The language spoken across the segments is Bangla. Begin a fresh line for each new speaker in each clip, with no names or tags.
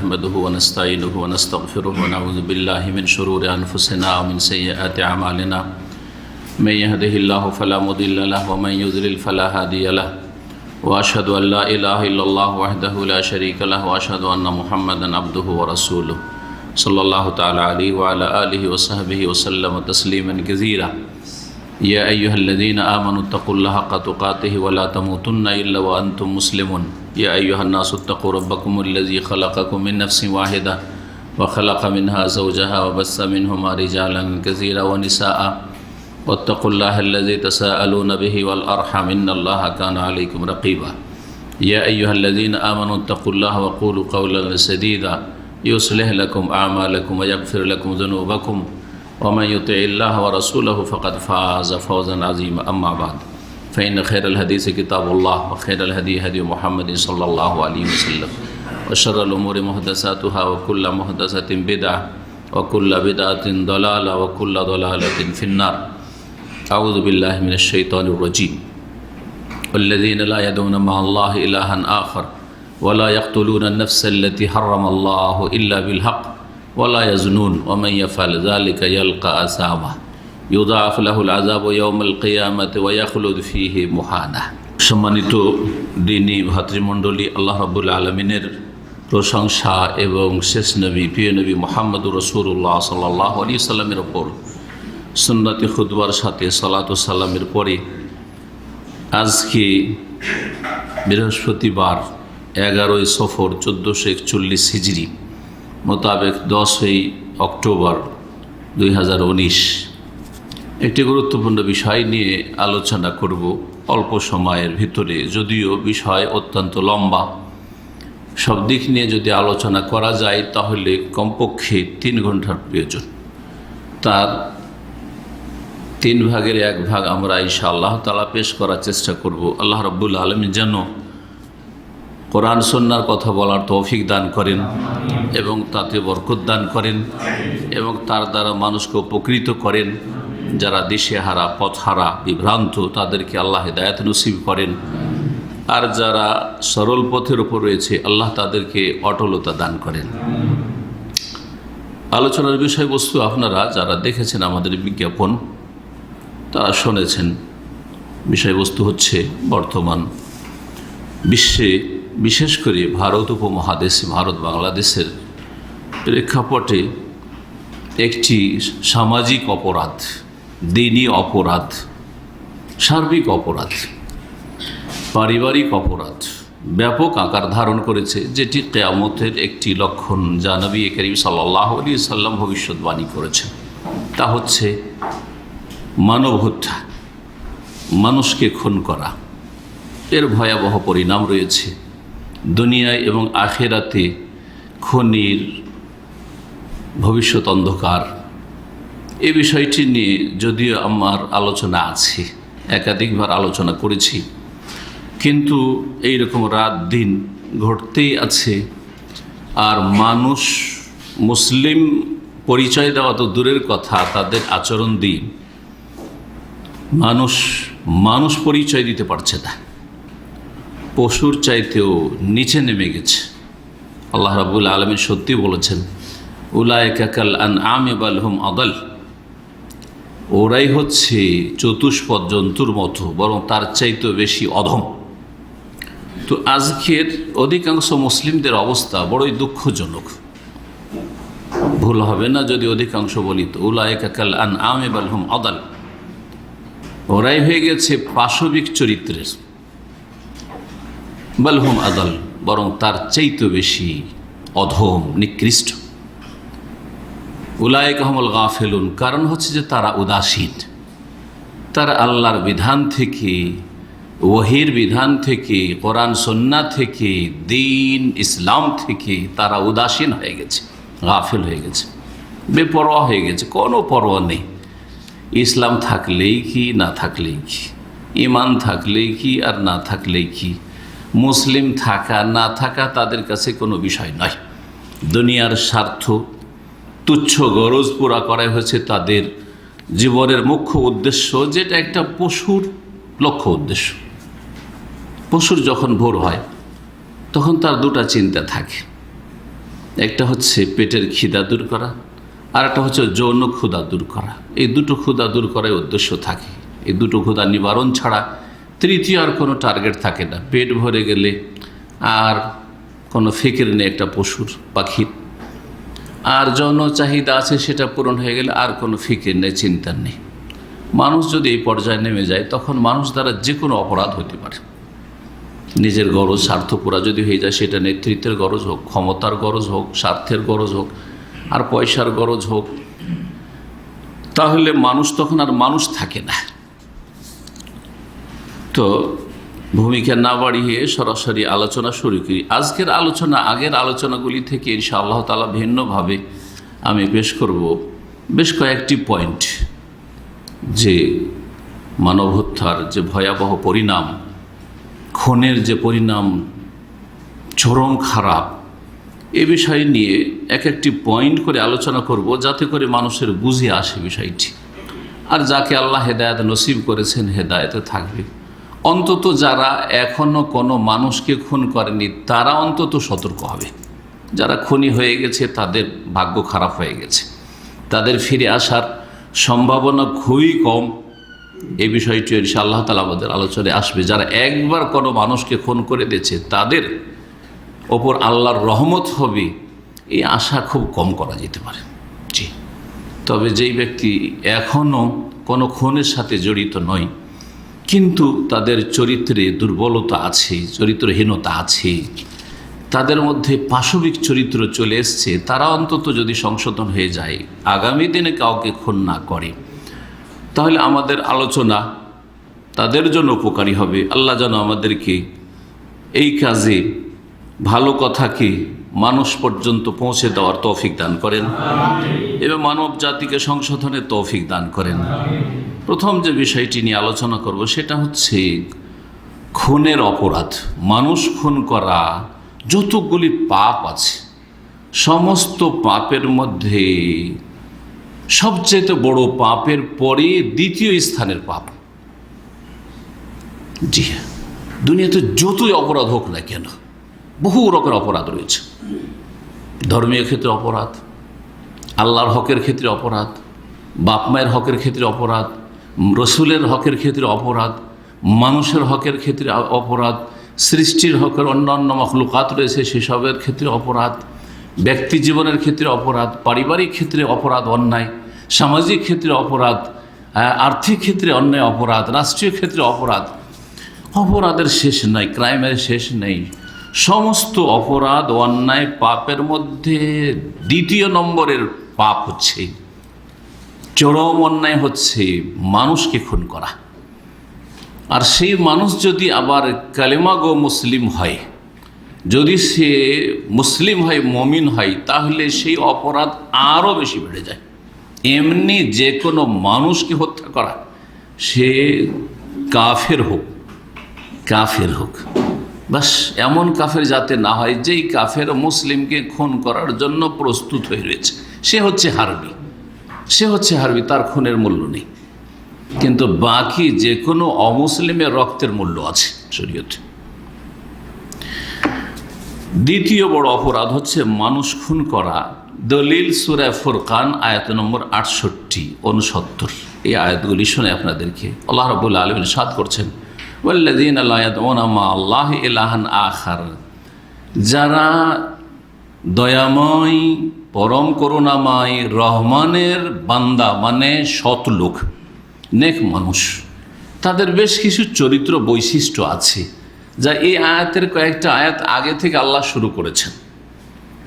نحمده ونستعينه ونستغفره ونعوذ بالله من شرور أنفسنا ومن سيئات أعمالنا من يهده الله فلا مضل له ومن يضلل فلا هادي له وأشهد أن لا إله إلا الله وحده لا شريك له وأشهد أن محمدا عبده ورسوله صلى الله تعالى عليه وعلى آله وصحبه وسلم تسليما كثيرا يا أيها الذين آمنوا اتقوا الله حق تقاته ولا تموتن إلا وأنتم مسلمون يا أيها الناس اتقوا ربكم الذي خلقكم من نفس واحدة وخلق منها زوجها وبث منهما رجالا كثيرا ونساء واتقوا الله الذي تساءلون به والأرحم إن الله كان عليكم رقيبا يا أيها الذين آمنوا اتقوا الله وقولوا قولا سديدا يصلح لكم أعمالكم ويغفر لكم ذنوبكم ومن يطع الله ورسوله فقد فاز فوزا عظيما أما بعد فإن خير الحديث كتاب الله وخير الهدي هدي محمد صلى الله عليه وسلم وشر الأمور محدثاتها وكل محدثة بدعة وكل بدعة ضلالة وكل ضلالة في النار أعوذ بالله من الشيطان الرجيم والذين لا يدعون مع الله إلها آخر ولا يقتلون النفس التي حرم الله إلا بالحق ولا يزنون ومن يفعل ذلك يلقى أثاما يضاعف له العذاب يوم القيامة ويخلد فيه مهانا সম্মানিত দিনী ভাতৃমণ্ডলী, আল্লাহ রাব্বুল আলামিনের প্রশংসা এবং শেষ নবী প্রিয় নবী মুহাম্মদুর রাসূলুল্লাহ সাল্লাল্লাহু আলাইহি সাল্লামের ওপর সুন্নতি খুতবার সাথে সালাত ও সালামের পরে আজকে বৃহস্পতিবার 11ই সফর 1441 হিজরি মোতাবেক 10ই অক্টোবর 2019 একটি গুরুত্বপূর্ণ বিষয় নিয়ে আলোচনা করব অল্প সময়ের ভিতরে। যদিও বিষয় অত্যন্ত লম্বা, সব দিক নিয়ে যদি আলোচনা করা যায় তাহলে কমপক্ষে 3 ঘন্টার প্রয়োজন। তার 3 ভাগের 1 ভাগ আমরা ইনশাআল্লাহ তাআলা পেশ করার চেষ্টা করব। আল্লাহ রাব্বুল আলামিন যেন কোরআন সুন্নাহর কথা বলার তৌফিক দান করেন এবং তাতে বরকত দান করেন এবং তার দ্বারা মানুষকে উপকৃত করেন। যারা দিশেহারা, পথহারা, বিভ্রান্ত তাদেরকে আল্লাহ হিদায়াত নসিব করেন, আর যারা সরল পথের উপর রয়েছে আল্লাহ তাদেরকে অটলতা দান করেন। আলোচনার বিষয়বস্তু আপনারা যারা দেখেছেন আমাদের বিজ্ঞাপন তারা শুনেছেন। বিষয়বস্তু হচ্ছে বর্তমান বিশ্বে, বিশেষ করে ভারত উপমহাদেশ, ভারত বাংলাদেশের প্রেক্ষাপটে একটি সামাজিক অপরাধ, দ্বীনি অপরাধ, সার্বিক অপরাধ, পারিবারিক অপরাধ ব্যাপক আকার ধারণ করেছে, যেটি কিয়ামতের একটি লক্ষণ যা নবী করিম সাল্লাল্লাহু আলাইহি সাল্লাম ভবিষ্যৎবাণী করেছেন। তা হচ্ছে মানব হত্যা, মানুষকে খুন করা। এর ভয়াবহ পরিণাম রয়েছে দুনিয়ায় এবং আখিরাতে। খুনির ভবিষ্যৎ অন্ধকার, এই বিষয়টি নিয়ে যদিও আমার আলোচনা আছে, একাধিকবার আলোচনা করেছি, কিন্তু এই রকম রাত দিন ঘটতেই আছে। আর মানুষ মুসলিম পরিচয় দেওয়া তো দূরের কথা, তাদের আচরণ দিয়ে মানুষ পরিচয় দিতে পারছে না, পশুর চাইতেও নিচে নেমে গেছে। আল্লাহ রাব্বুল আলামিন সত্যি বলেছেন, উলাইকা কাল আনআমি বাল হুম আদাল, ওরাই হচ্ছে চতুষ্পদ জন্তুর মতো, বরং তার চাইতেও বেশি অধম। তো আজকের অধিকাংশ মুসলিমদের অবস্থা বড়ই দুঃখজনক। ভুল হবে না যদি অধিকাংশ বলি তো উলাইকা কাল আনআমি বাল হুম আদাল, ওরাই হয়ে গেছে পাশবিক চরিত্রের, বাল হুম আদাল, বরং তার চাইতেও বেশি অধম, নিকৃষ্ট। উলাইকা হুমুল গাফিলুন, কারণ হচ্ছে যে তারা উদাসীন, তারা আল্লাহর বিধান থেকে, ওহীর বিধান থেকে, কোরআন সুন্নাহ থেকে, দ্বীন ইসলাম থেকে তারা উদাসীন হয়ে গেছে, গাফিল হয়ে গেছে, বেপরোয়া হয়ে গেছে। কোনো পরোয়া নেই, ইসলাম থাকলেই কি না থাকলেই কি, ঈমান থাকলেই কি আর না থাকলেই কি, মুসলিম থাকা না থাকা তাদের কাছে কোনো বিষয় নয়। দুনিয়ার স্বার্থ, তুচ্ছ গরজ পুরা করা হয়েছে তাদের জীবনের মুখ্য উদ্দেশ্য, যেটা একটা পশুর লক্ষ্য উদ্দেশ্য। পশুর যখন ভোর হয় তখন তার দুটা চিন্তা থাকে। একটা হচ্ছে পেটের খিদা দূর করা, আর একটা হচ্ছে যৌন ক্ষুধা দূর করা। এই দুটো ক্ষুধা দূর করার উদ্দেশ্য থাকে। এই দুটো ক্ষুধা নিবারণ ছাড়া তৃতীয় আর কোনো টার্গেট থাকে না। পেট ভরে গেলে আর কোনো ফিকির নেই একটা পশুর, পাখির। আর যৌন চাহিদা আছে, সেটা পূরণ হয়ে গেলে আর কোনো ফিকির নেই, চিন্তা নেই। মানুষ যদি এই পর্যায়ে নেমে যায়, তখন মানুষ দ্বারা যে কোনো অপরাধ হতে পারে। নিজের গরজ স্বার্থ পুরা যদি হয়ে যায়, সেটা নেতৃত্বের গরজ হোক, ক্ষমতার গরজ হোক, স্বার্থের গরজ হোক, আর পয়সার গরজ হোক, তাহলে মানুষ তখন আর মানুষ থাকে না। তো ভূমিকা না বাড়িয়ে সরাসরি আলোচনা শুরু করি। আজকের আলোচনা আগের আলোচনাগুলি থেকে ইনশাআল্লাহ তাআলা ভিন্নভাবে আমি পেশ করব বেশ কয়েকটি পয়েন্ট, যে মানব হত্যার যে ভয়াবহ পরিণাম, খুনের যে পরিণাম চরম খারাপ, এ বিষয় নিয়ে এক একটি পয়েন্ট করে আলোচনা করব, যাতে করে মানুষের বুঝে আসে বিষয়টি। আর যাকে আল্লাহ হেদায়েত নসিব করেছেন, হেদায়েতে থাকবে। অন্তত যারা এখনও কোনো মানুষকে খুন করেনি, তারা অন্তত সতর্ক হবে। যারা খুনি হয়ে গেছে, তাদের ভাগ্য খারাপ হয়ে গেছে, তাদের ফিরে আসার সম্ভাবনা খুবই কম। এই বিষয়টি ইনশাআল্লাহ তাআলা আমাদের আলোচনায় আসবে। যারা একবার কোনো মানুষকে খুন করে দিয়েছে, তাদের ওপর আল্লাহর রহমত হবে, এই আশা খুব কম করা যেতে পারে। জি, তবে যেই ব্যক্তি এখনও কোনো খুনের সাথে জড়িত নয়, কিন্তু তাদের চরিত্রে দুর্বলতা আছে, চরিত্রহীনতা আছে, তাদের মধ্যে পাশবিক চরিত্র চলে এসছে, তারা অন্তত যদি সংশোধন হয়ে যায়, আগামী দিনে কাউকে খুন না করে, তাহলে আমাদের আলোচনা তাদের জন্য উপকারী হবে। আল্লাহ যেন আমাদেরকে এই কাজে ভালো কথাকে মানুষ পর্যন্ত পৌঁছে দেওয়ার তৌফিক দান করেন এবং মানব জাতিকে সংশোধনের তৌফিক দান করেন। প্রথম যে বিষয়টি নিয়ে আলোচনা করব, সেটা হচ্ছে খুনের অপরাধ। মানুষ খুন করা যতগুলি পাপ আছে, সমস্ত পাপের মধ্যে সবচেয়ে বড় পাপের পরে দ্বিতীয় স্থানের পাপ। জি হ্যাঁ, দুনিয়াতে যতই অপরাধ হোক না কেন, বহু রকমের অপরাধ রয়েছে। ধর্মীয় ক্ষেত্রে অপরাধ, আল্লাহর হকের ক্ষেত্রে অপরাধ, বাপ মায়ের হকের ক্ষেত্রে অপরাধ, রসুলের হকের ক্ষেত্রে অপরাধ, মানুষের হকের ক্ষেত্রে অপরাধ, সৃষ্টির হকের অন্যান্য মখলুকাত রয়েছে সেসবের ক্ষেত্রে অপরাধ, ব্যক্তি জীবনের ক্ষেত্রে অপরাধ, পারিবারিক ক্ষেত্রে অপরাধ অন্যায়, সামাজিক ক্ষেত্রে অপরাধ, আর্থিক ক্ষেত্রে অন্যায় অপরাধ, রাষ্ট্রীয় ক্ষেত্রে অপরাধ। অপরাধের শেষ নাই, ক্রাইমের শেষ নেই। সমস্ত অপরাধ অন্যায় পাপের মধ্যে দ্বিতীয় নম্বরের পাপ হচ্ছে, চরম অন্যায় হচ্ছে মানুষকে খুন করা। আর সেই মানুষ যদি আবার কালেমা গো মুসলিম হয়, যদি সে মুসলিম হয়, মমিন হয়, তাহলে সেই অপরাধ আরও বেশি বেড়ে যায়। এমনি যে কোনো মানুষকে হত্যা করা, সে কাফের হোক, বাস এমন কাফের যাতে না হয় যেই কাফের মুসলিমকে খুন করার জন্য প্রস্তুত হয়ে রয়েছে, সে হচ্ছে হারবি, তার খুনের মূল্য নেই। কিন্তু বাকি যে কোনো অমুসলিমের রক্তের মূল্য আছে শরীয়তে। দ্বিতীয় বড় অপরাধ হচ্ছে মানুষ খুন করা। দলিল সূরা ফুরকান আয়াত নম্বর 68-69, এই আয়াতগুলি শুনে আপনাদেরকে আল্লাহ রাব্বুল আলামিন ইরশাদ করছেন, ওয়াল্লাযীনা লা ইয়াদউনা মা আল্লাহি ইলাহান আখার, যারা দয়াময়, পরম করুণাময় রহমানের বান্দা, মানে সৎ লোক, নেক মানুষ, তাদের বেশ কিছু চরিত্র বৈশিষ্ট্য আছে, যা এই আয়াতের কয়েকটা আয়াত আগে থেকে আল্লাহ শুরু করেছেন।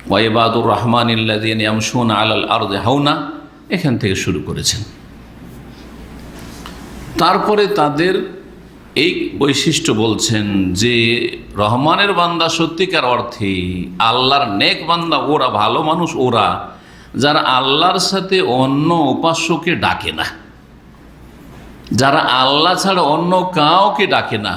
ওয়াইবাদুর রহমানিল্লাযীনা ইয়ামশুনা আলাল আরদি হাওনা, এখান থেকে শুরু করেছেন। তারপরে তাদের এই বৈশিষ্ট্য বলছেন যে রহমানের বান্দা সত্যিকার অর্থে আল্লাহর নেক বান্দা, ওরা ভালো মানুষ, ওরা যারা আল্লাহর সাথে অন্য উপাস্যকে ডাকে না, যারা আল্লাহ ছাড়া অন্য কাউকে ডাকে না,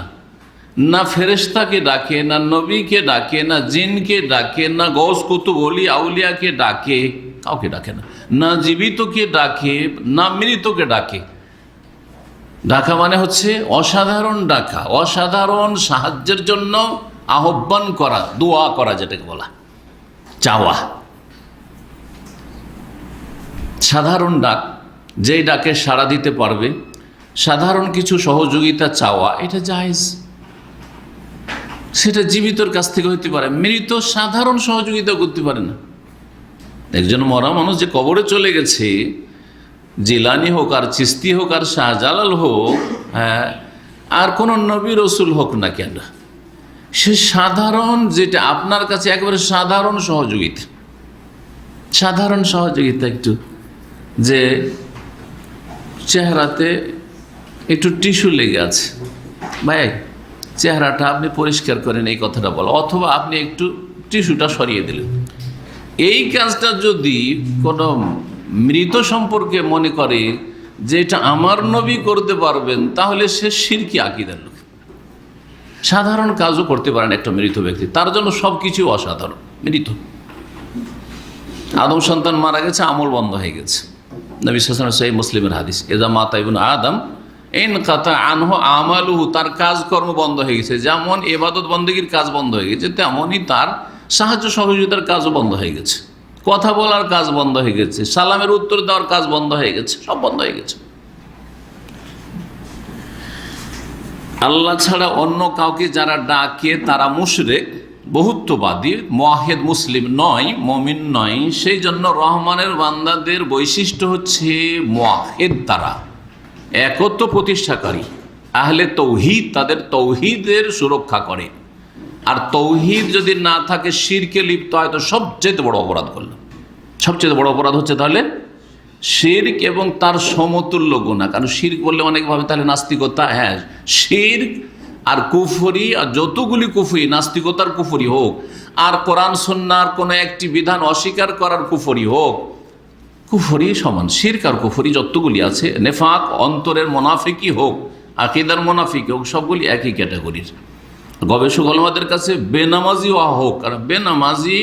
না ফেরেশতাকে ডাকে, না নবীকে ডাকে, না জিনকে ডাকে, না গৌস কুতুব ওলি আউলিয়াকে ডাকে, কাউকে ডাকে না, না জীবিতকে ডাকে, না মৃতকে ডাকে। ডাকা মানে হচ্ছে অসাধারণ ডাকা, অসাধারণ সাহায্যের জন্য আহ্বান করা, দোয়া করা, যেটাকে বলা চাওয়া। সাধারণ ডাক, যেই ডাকে সাড়া দিতে পারবে, সাধারণ কিছু সহযোগিতা চাওয়া, এটা জায়েজ। সেটা জীবিতর কাছ থেকে হইতে পারে, মৃত সাধারণ সহযোগিতা করতে পারে না। একজন মরা মানুষ যে কবরে চলে গেছে, জিলানি হোক আর চিস্তি হোক আর শাহজালাল হোক, হ্যাঁ, আর কোন নবী রসুল হোক না কেন, সে সাধারণ, যেটা আপনার কাছে একেবারে সাধারণ সহযোগিতা, সাধারণ সহযোগিতা, একটু যে চেহারাতে একটু টিস্যু লেগে আছে, ভাই চেহারাটা আপনি পরিষ্কার করেন, এই কথাটা বলা, অথবা আপনি একটু টিস্যুটা সরিয়ে দিলেন। এই কাজটা যদি কোনো মৃত সম্পর্কে মনে করে যে এটা আমার নবী করতে পারবেন, তাহলে সে শিরকি আকীদার লোক। সাধারণ কাজও করতে পারেন একটা মৃত ব্যক্তি, তার জন্য সব কিছু অসাধারণ। মৃত আদম সন্তান মারা গেছে, আমল বন্ধ হয়ে গেছে। নবী সাল্লাল্লাহু আলাইহি ওয়াসাল্লাম, সহিহ মুসলিমের হাদিস, ইযা মাতা ইবনু আদম ইনকাতা আনহু আমালুহু, তার কাজকর্ম বন্ধ হয়ে গেছে। যেমন ইবাদত বন্দেগীর কাজ বন্ধ হয়ে গেছে, তেমনই তার সাহায্য সহযোগিতার কাজও বন্ধ হয়ে গেছে, কথা বলার কাজ বন্ধ হয়ে গেছে, সালামের উত্তর দেওয়ার কাজ বন্ধ হয়ে গেছে, সব বন্ধ হয়ে গেছে। আল্লাহ ছাড়া অন্য কাউকে যারা ডাকে তারা মুশরিক, বহুত্ববাদী, মুওয়াহিদ মুসলিম নয়, মুমিন নয়। সেই জন্য রহমানের বান্দাদের বৈশিষ্ট্য হচ্ছে মুওয়াহিদ, তারা একত্ব প্রতিষ্ঠাকারী, আহলে তৌহিদ, তাদের তৌহিদের সুরক্ষা করে। আর তৌহিদ যদি না থাকে, শিরকে লিপ্ত হয়, তো সবচেয়ে বড় অপরাধ করল। সবচেয়ে বড় অপরাধ হচ্ছে তাহলে শিরক এবং তার সমতুল্য গুনাহ। কারণ শিরক বললে অনেকভাবে তাহলে নাস্তিকতা, হ্যাঁ, শিরক আর কুফরি, আর যতগুলি কুফরি, নাস্তিকতার কুফরি হোক, আর কোরআন সুন্নাহর কোনো একটি বিধান অস্বীকার করার কুফরি হোক, কুফরি সমান। শিরক আর কুফরি যতগুলি আছে, নেফাক, অন্তরের মুনাফিকি হোক, আকীদার মুনাফিকি হোক, সবগুলি একই ক্যাটাগরির। গবেষক ওলামাদের কাছে বেনামাজি হোক, কারণ বেনামাজি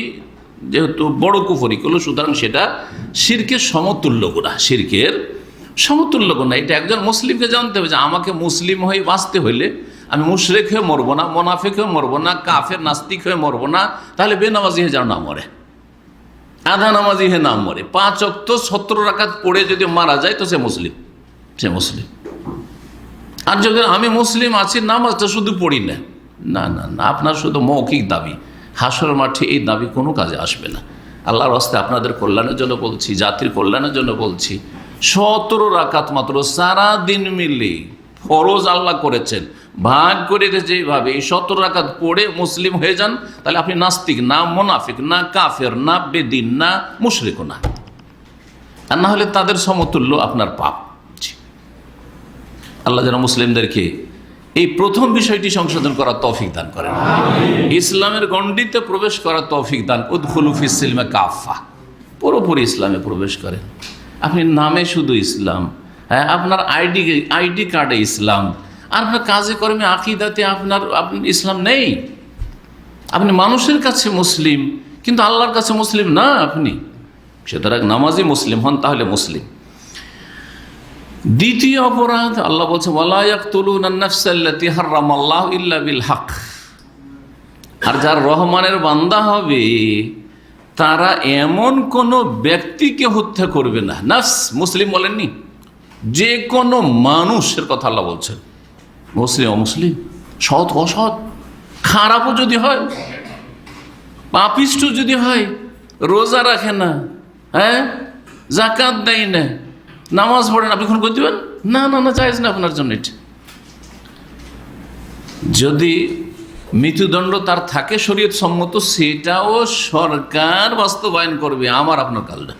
যেহেতু বড় কুফরি করলো, সুতরাং সেটা শিরকের সমতুল্য গুনাহ, শিরকের সমতুল্য গুনাহ। এটা একজন মুসলিমকে জানতে হবে যে আমাকে মুসলিম হয়ে বাঁচতে হইলে আমি মুশরিক হয়ে মরবো না, মুনাফিক হয়ে মরবো না, কাফের নাস্তিক হয়ে মরবো না। তাহলে বেনামাজি হয়ে যেন না মরে, আধা নামাজি হয়ে না মরে, 5 ওয়াক্ত 17 রাকাত পড়ে যদি মারা যায়, তো সে মুসলিম, সে মুসলিম। আর যদি আমি মুসলিম আছি, নামাজটা শুধু পড়ি না, না না না, আপনার শুধু মৌখিক দাবি, হাসর মাঠে এই দাবি কোনো কাজে আসবে না। আল্লাহর রাস্তে আপনাদের কল্যাণের জন্য বলছি, জাতির কল্যাণের জন্য বলছি, 17 রাকাত মাত্র সারা দিন মিলে ফরজ আল্লাহ করেছেন, ভাগ করে যেভাবে এই 17 রাকাত পড়ে মুসলিম হয়ে যান, তাহলে আপনি নাস্তিক না, মুনাফিক না, কাফের না, বেদিন না, মুশরিক না। আর না হলে তাদের সমতুল্য আপনার পাপ। আল্লাহ যেন মুসলিমদেরকে এই প্রথম বিষয়টি সংশোধন করার তৌফিক দান করেন, ইসলামের গণ্ডিতে প্রবেশ করার তৌফিক দান। উদখুলু ফিস সিলমে কাফা, পুরোপুরি ইসলামে প্রবেশ করেন। আপনি নামে শুধু ইসলাম, হ্যাঁ, আপনার আইডি কার্ডে ইসলাম, আর আপনার কাজে কর্মে আকীদাতে আপনার ইসলাম নেই। আপনি মানুষের কাছে মুসলিম, কিন্তু আল্লাহর কাছে মুসলিম না আপনি। সুতরাং নামাজি মুসলিম হন, তাহলে মুসলিম। দ্বিতীয় অপরাধ, আল্লাহ বলছে ওয়ালা ইয়াকতুলুনান নাফসাল্লাতী হারামাল্লাহু ইল্লা বিল হক। আর যার রহমানের বান্দা হবে, তারা এমন কোন ব্যক্তিকে হত্যা করবে না। নাফস মুসলিম বলেননি, যে কোনো মানুষের কথা আল্লাহ বলছেন, মুসলিম অমুসলিম, সৎ অসৎ, খারাপও যদি হয়, পাপিষ্ট যদি হয়, রোজা রাখে না, হ্যাঁ, যাকাত দেয় না, নামাজ পড়েন, আপনি খুন করে দিবেন? না না না, জায়েজ না আপনার জন্য এটা। যদি মৃত্যুদণ্ড তার থাকে শরীয়ত সম্মত, সেটাও সরকার বাস্তবায়ন করবে, আমার আপনার কালটা।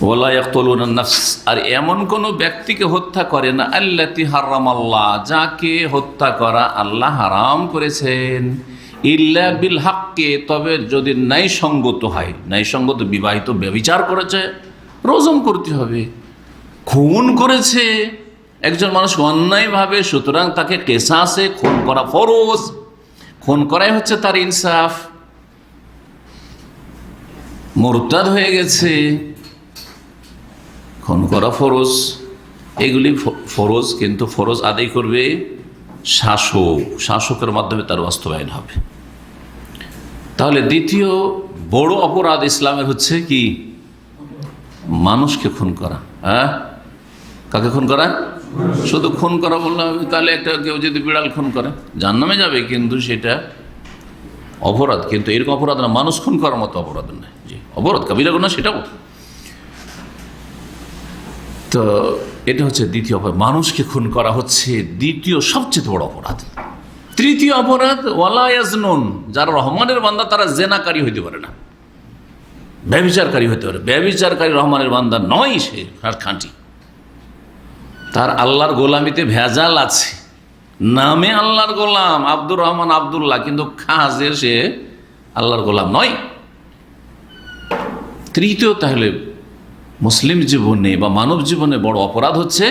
ওয়ালা ইয়াকতুলুনান নাফস, আর এমন কোন ব্যক্তিকে হত্যা করে না, আল্লাতী হারামাল্লাহ, যাকে হত্যা করা আল্লাহ হারাম করেছেন, ইল্লা বিল হককে, তবে যদি ন্যায়সঙ্গত হয়। ন্যায়সঙ্গত, বিবাহিত ব্যভিচার করেছে, রজম করতে হবে। খুন করেছে একজন মানুষ অন্যায়ভাবে, সুতরাং তাকে কিসাসে খুন করা ফরজ। খুন করাই হচ্ছে তার ইনসাফ। মুরতাদ হয়ে গেছে, খুন করা ফরজ, এগুলি ফরজ। কিন্তু ফরজ আদায় করবে শাসক, শাসকের মাধ্যমে তার বাস্তবায়ন হবে। তাহলে দ্বিতীয় বড় অপরাধ ইসলামের হচ্ছে কি? মানুষকে খুন করা। হ্যাঁ, কাকে খুন করা? শুধু খুন করা বললাম, তাহলে একটা কেউ যদি বিড়াল খুন করে জাহান্নামে যাবে, কিন্তু সেটা অপরাধ, কিন্তু এরকম অপরাধ না, মানুষ খুন করার মতো অপরাধ নয়। জি, অপরাধ কাবিরা গুনাহ সেটাও। তো এটা হচ্ছে দ্বিতীয় অপরাধ, মানুষকে খুন করা হচ্ছে দ্বিতীয় সবচেয়ে বড় অপরাধ। তৃতীয় অপরাধ ওয়ালা ইয়াজনুন, যারা রহমানের বান্দা তারা জেনাকারী হইতে পারে না, ব্যভিচারকারী হইতে পারে। ব্যভিচারকারী রহমানের বান্দা নয়, সে খাঁটি, তার আল্লাহর গোলামিতে ভেজাল আছে। নামে আল্লাহর গোলাম আব্দুর রহমান আব্দুল্লাহ, কিন্তু কাজে সে আল্লাহর গোলাম নয়। তৃতীয়, তাহলে মুসলিম জীবনে বা মানব জীবনে বড় অপরাধ হচ্ছে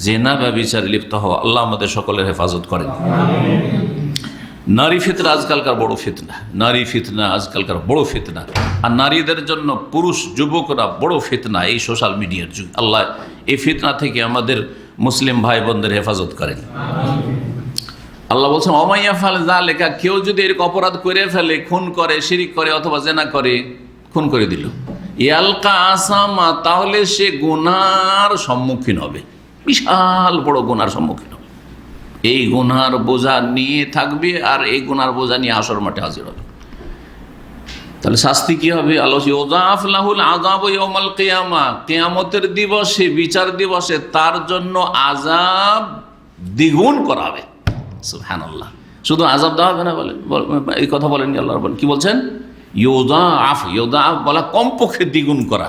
জেনা ব্যভিচারে লিপ্ত হওয়া। আল্লাহ আমাদের সকলের হেফাজত করেন। নারী ফিতনা আজকালকার বড় ফিতনা, নারী ফিতনা আজকালকার বড় ফিতনা, আর নারীদের জন্য পুরুষ যুবকরা বড় ফিতনা এই সোশ্যাল মিডিয়ার যুগ। আল্লাহ এই ফিতনা থেকে আমাদের মুসলিম ভাই বোনদের হেফাজত করেন। আল্লাহ বলছেন ওমাইয়া ফাল যালিকা, কেউ যদি এরকম অপরাধ করে ফেলে, খুন করে, শিরিক করে অথবা জেনা করে, খুন করে দিল, ইয়ালকা আসামা, তাহলে সে গুনার সম্মুখীন হবে, বিশাল বড় গুনার সম্মুখীন হবে। এই গুনার বোঝা নিয়ে থাকবে, আর এই গুনার বোঝা নিয়ে হাশর মাঠে হাজির হবে। তাহলে শাস্তি কি হবে? আল্লাহ ইউযাফ লাহুল আযাব ইয়াউমাল কিয়ামা, কিয়ামতের দিবসে, বিচার দিবসে তার জন্য আযাব দ্বিগুণ করা হবে। সুবহানাল্লাহ, শুধু আযাব দেওয়া হবে না, বলেন এই কথা বলেননি আল্লাহ, বলেন কি বলছেন? ইউযাফ, ইউযাফ বলা কমপক্ষে দ্বিগুণ করা,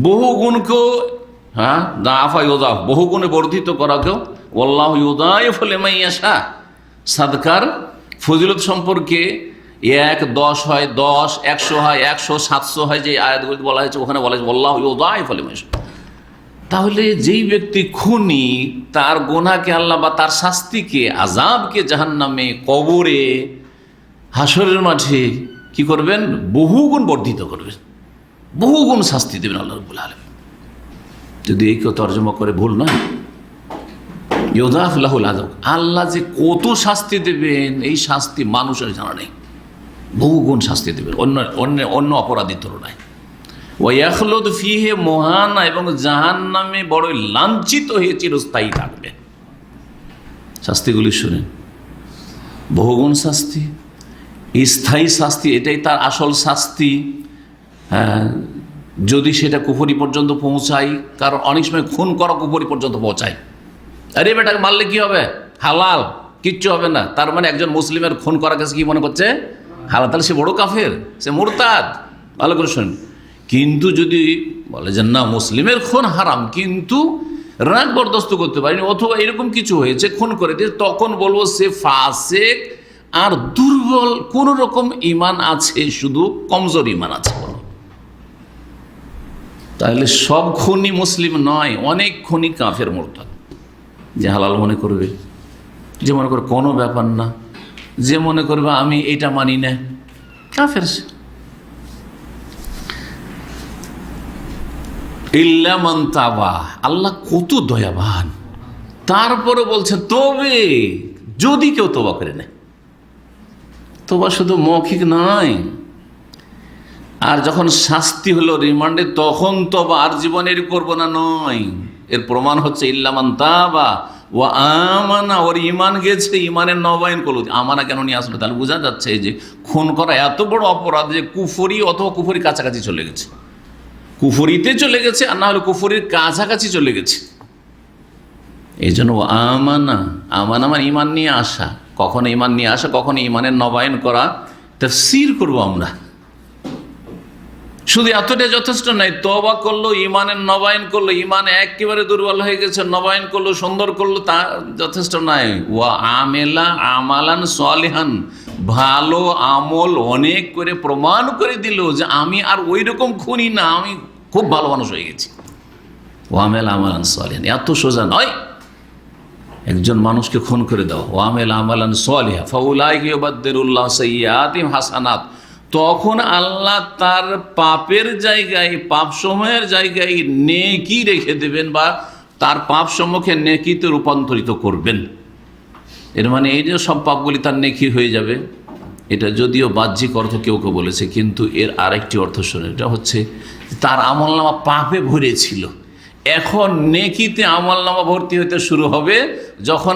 বহু গুণকেও, হ্যাঁ, দাফা ইউযাফ বহু গুণে বর্ধিত করাকেও। ওয়াল্লাহু ইউযাইফু লিমান ইয়াশা, সাদকার ফজিলত সম্পর্কে 1, 10 হয়, 10, 100 হয়, 100, 700 হয়, যে আয়াতগুলি বলা হয়েছে ওখানে বলা হয়েছে ওয়াল্লাহু ইউযাইফু লিমান ইয়াশা। তাহলে যেই ব্যক্তি খুনি, তার গুনাহকে আল্লাহ বা তার শাস্তিকে, আযাবকে জাহান্নামে, কবরে, হাসরের মাঠে কি করবেন? বহুগুণ বর্ধিত করবেন, বহুগুণ শাস্তি দেবেন আল্লাহ রাব্বুল আলামিন। যদি এই কেউ তর্জমা করে ভুল নয়, ইউযাফ লাহুল আযাব, আল্লাহ যে কত শাস্তি দেবেন এই শাস্তি মানুষের জানা নেই, বহুগুণ শাস্তি দেবেন অন্য অপরাধীর তুলনায়। ওয়াখলুদ ফিহে মুহানা, এবং জাহান্নামে বড় লাঞ্ছিত হয়ে চিরস্থায়ী থাকবে। শাস্তিগুলি শুনেন, বহুগুণ শাস্তি, স্থায়ী শাস্তি, এটাই তার আসল শাস্তি। হ্যাঁ, যদি সেটা কুফরি পর্যন্ত পৌঁছায়, কারণ অনেক সময় খুন করা কুফরি পর্যন্ত পৌঁছায়। আরে বেটাকে মারলে কি হবে? হালাল, কিচ্ছু হবে না। তার মানে একজন মুসলিমের খুন করা কাছে কি মনে করছে? হালাল, তাহলে সে বড় কাফের, সে মুরতাদ। ভালো করে শুনুন, কিন্তু যদি বলে যে না মুসলিমের খুন হারাম, কিন্তু রাগ বরদাস্ত করতে পারিনি, অথবা এরকম কিছু হয়েছে খুন করে দিয়ে, তখন বলবো সে ফাসিক আর দুর্বল, কোন রকম ইমান আছে, শুধু কমজোর ইমান আছে। বলো, তাহলে সব খুনি মুসলিম নয়, অনেক খুনি কাফের মুরতাদ। যে হালাল মনে করবে, যে মনে করবে কোনো ব্যাপার না, যে মনে করবে আমি এটা মানি না, কাফের। ইল্লা মান তাবা, আল্লাহ কত দয়াবান, তারপরে বলছেন তবে যদি কেউ তওবা করে নেয়। তওবা শুধু মৌখিক নয়, আর যখন শাস্তি হলো রিমান্ডে, তখন তওবা আর জীবনের করবো না নয়। এর প্রমাণ হচ্ছে ইল্লা মান তাবা ওয়া আমানা, ওর ইমান গেছে, ইমানের নবায়ন করলো। আমানা কেন নিয়ে আসলো? তাহলে বোঝা যাচ্ছে যে খুন করা এত বড় অপরাধ যে কুফরি অথবা কুফরি কাছাকাছি চলে গেছে, কুফরিতে চলে গেছে, আর না হলে কুফরির কাছাকাছি চলে গেছে। এই জন্য আমানা, আমানা মানে ইমান নিয়ে আসা। কখনো ইমান নিয়ে আসা, কখনো ইমানের নবায়ন করা, তাফসীর করবো আমরা। শুধু এতটা যথেষ্ট নয়, তওবা করলো, ইমানের নবায়ন করলো, ইমান একেবারে দুর্বল হয়ে গেছে, নবায়ন করলো, সুন্দর করলো, তা যথেষ্ট নয়। ওয়া আমেলা আমালান সালিহান, ভালো আমল অনেক করে প্রমাণ করে দিল যে আমি আর ওই রকম খুনি না, আমি খুব ভালো মানুষ হয়ে গেছি। ওয়া আমেলা আমালান সালিহান, এত সোজা নয় একজন মানুষকে খুন করে দাও। ওয়া আমেলা আমালান সালিহা ফাউলাইকা ইউবাদদিলুল্লাহু সাইয়্যাতিহিম হাসানাত, তখন আল্লাহ তার পাপের জায়গায়, পাপ সময়ের জায়গায় নেকি রেখে দেবেন, বা তার পাপ সমূহকে নেকিতে রূপান্তরিত করবেন। এর মানে এই যে সব পাপগুলি তার নেকি হয়ে যাবে, এটা যদিও বাহ্যিক অর্থ কেউ কেউ বলেছে, কিন্তু এর আরেকটি অর্থ শোনে, এটা হচ্ছে তার আমলনামা পাপে ভরেছিল, এখন নেকিতে আমলনামা ভর্তি হতে শুরু হবে যখন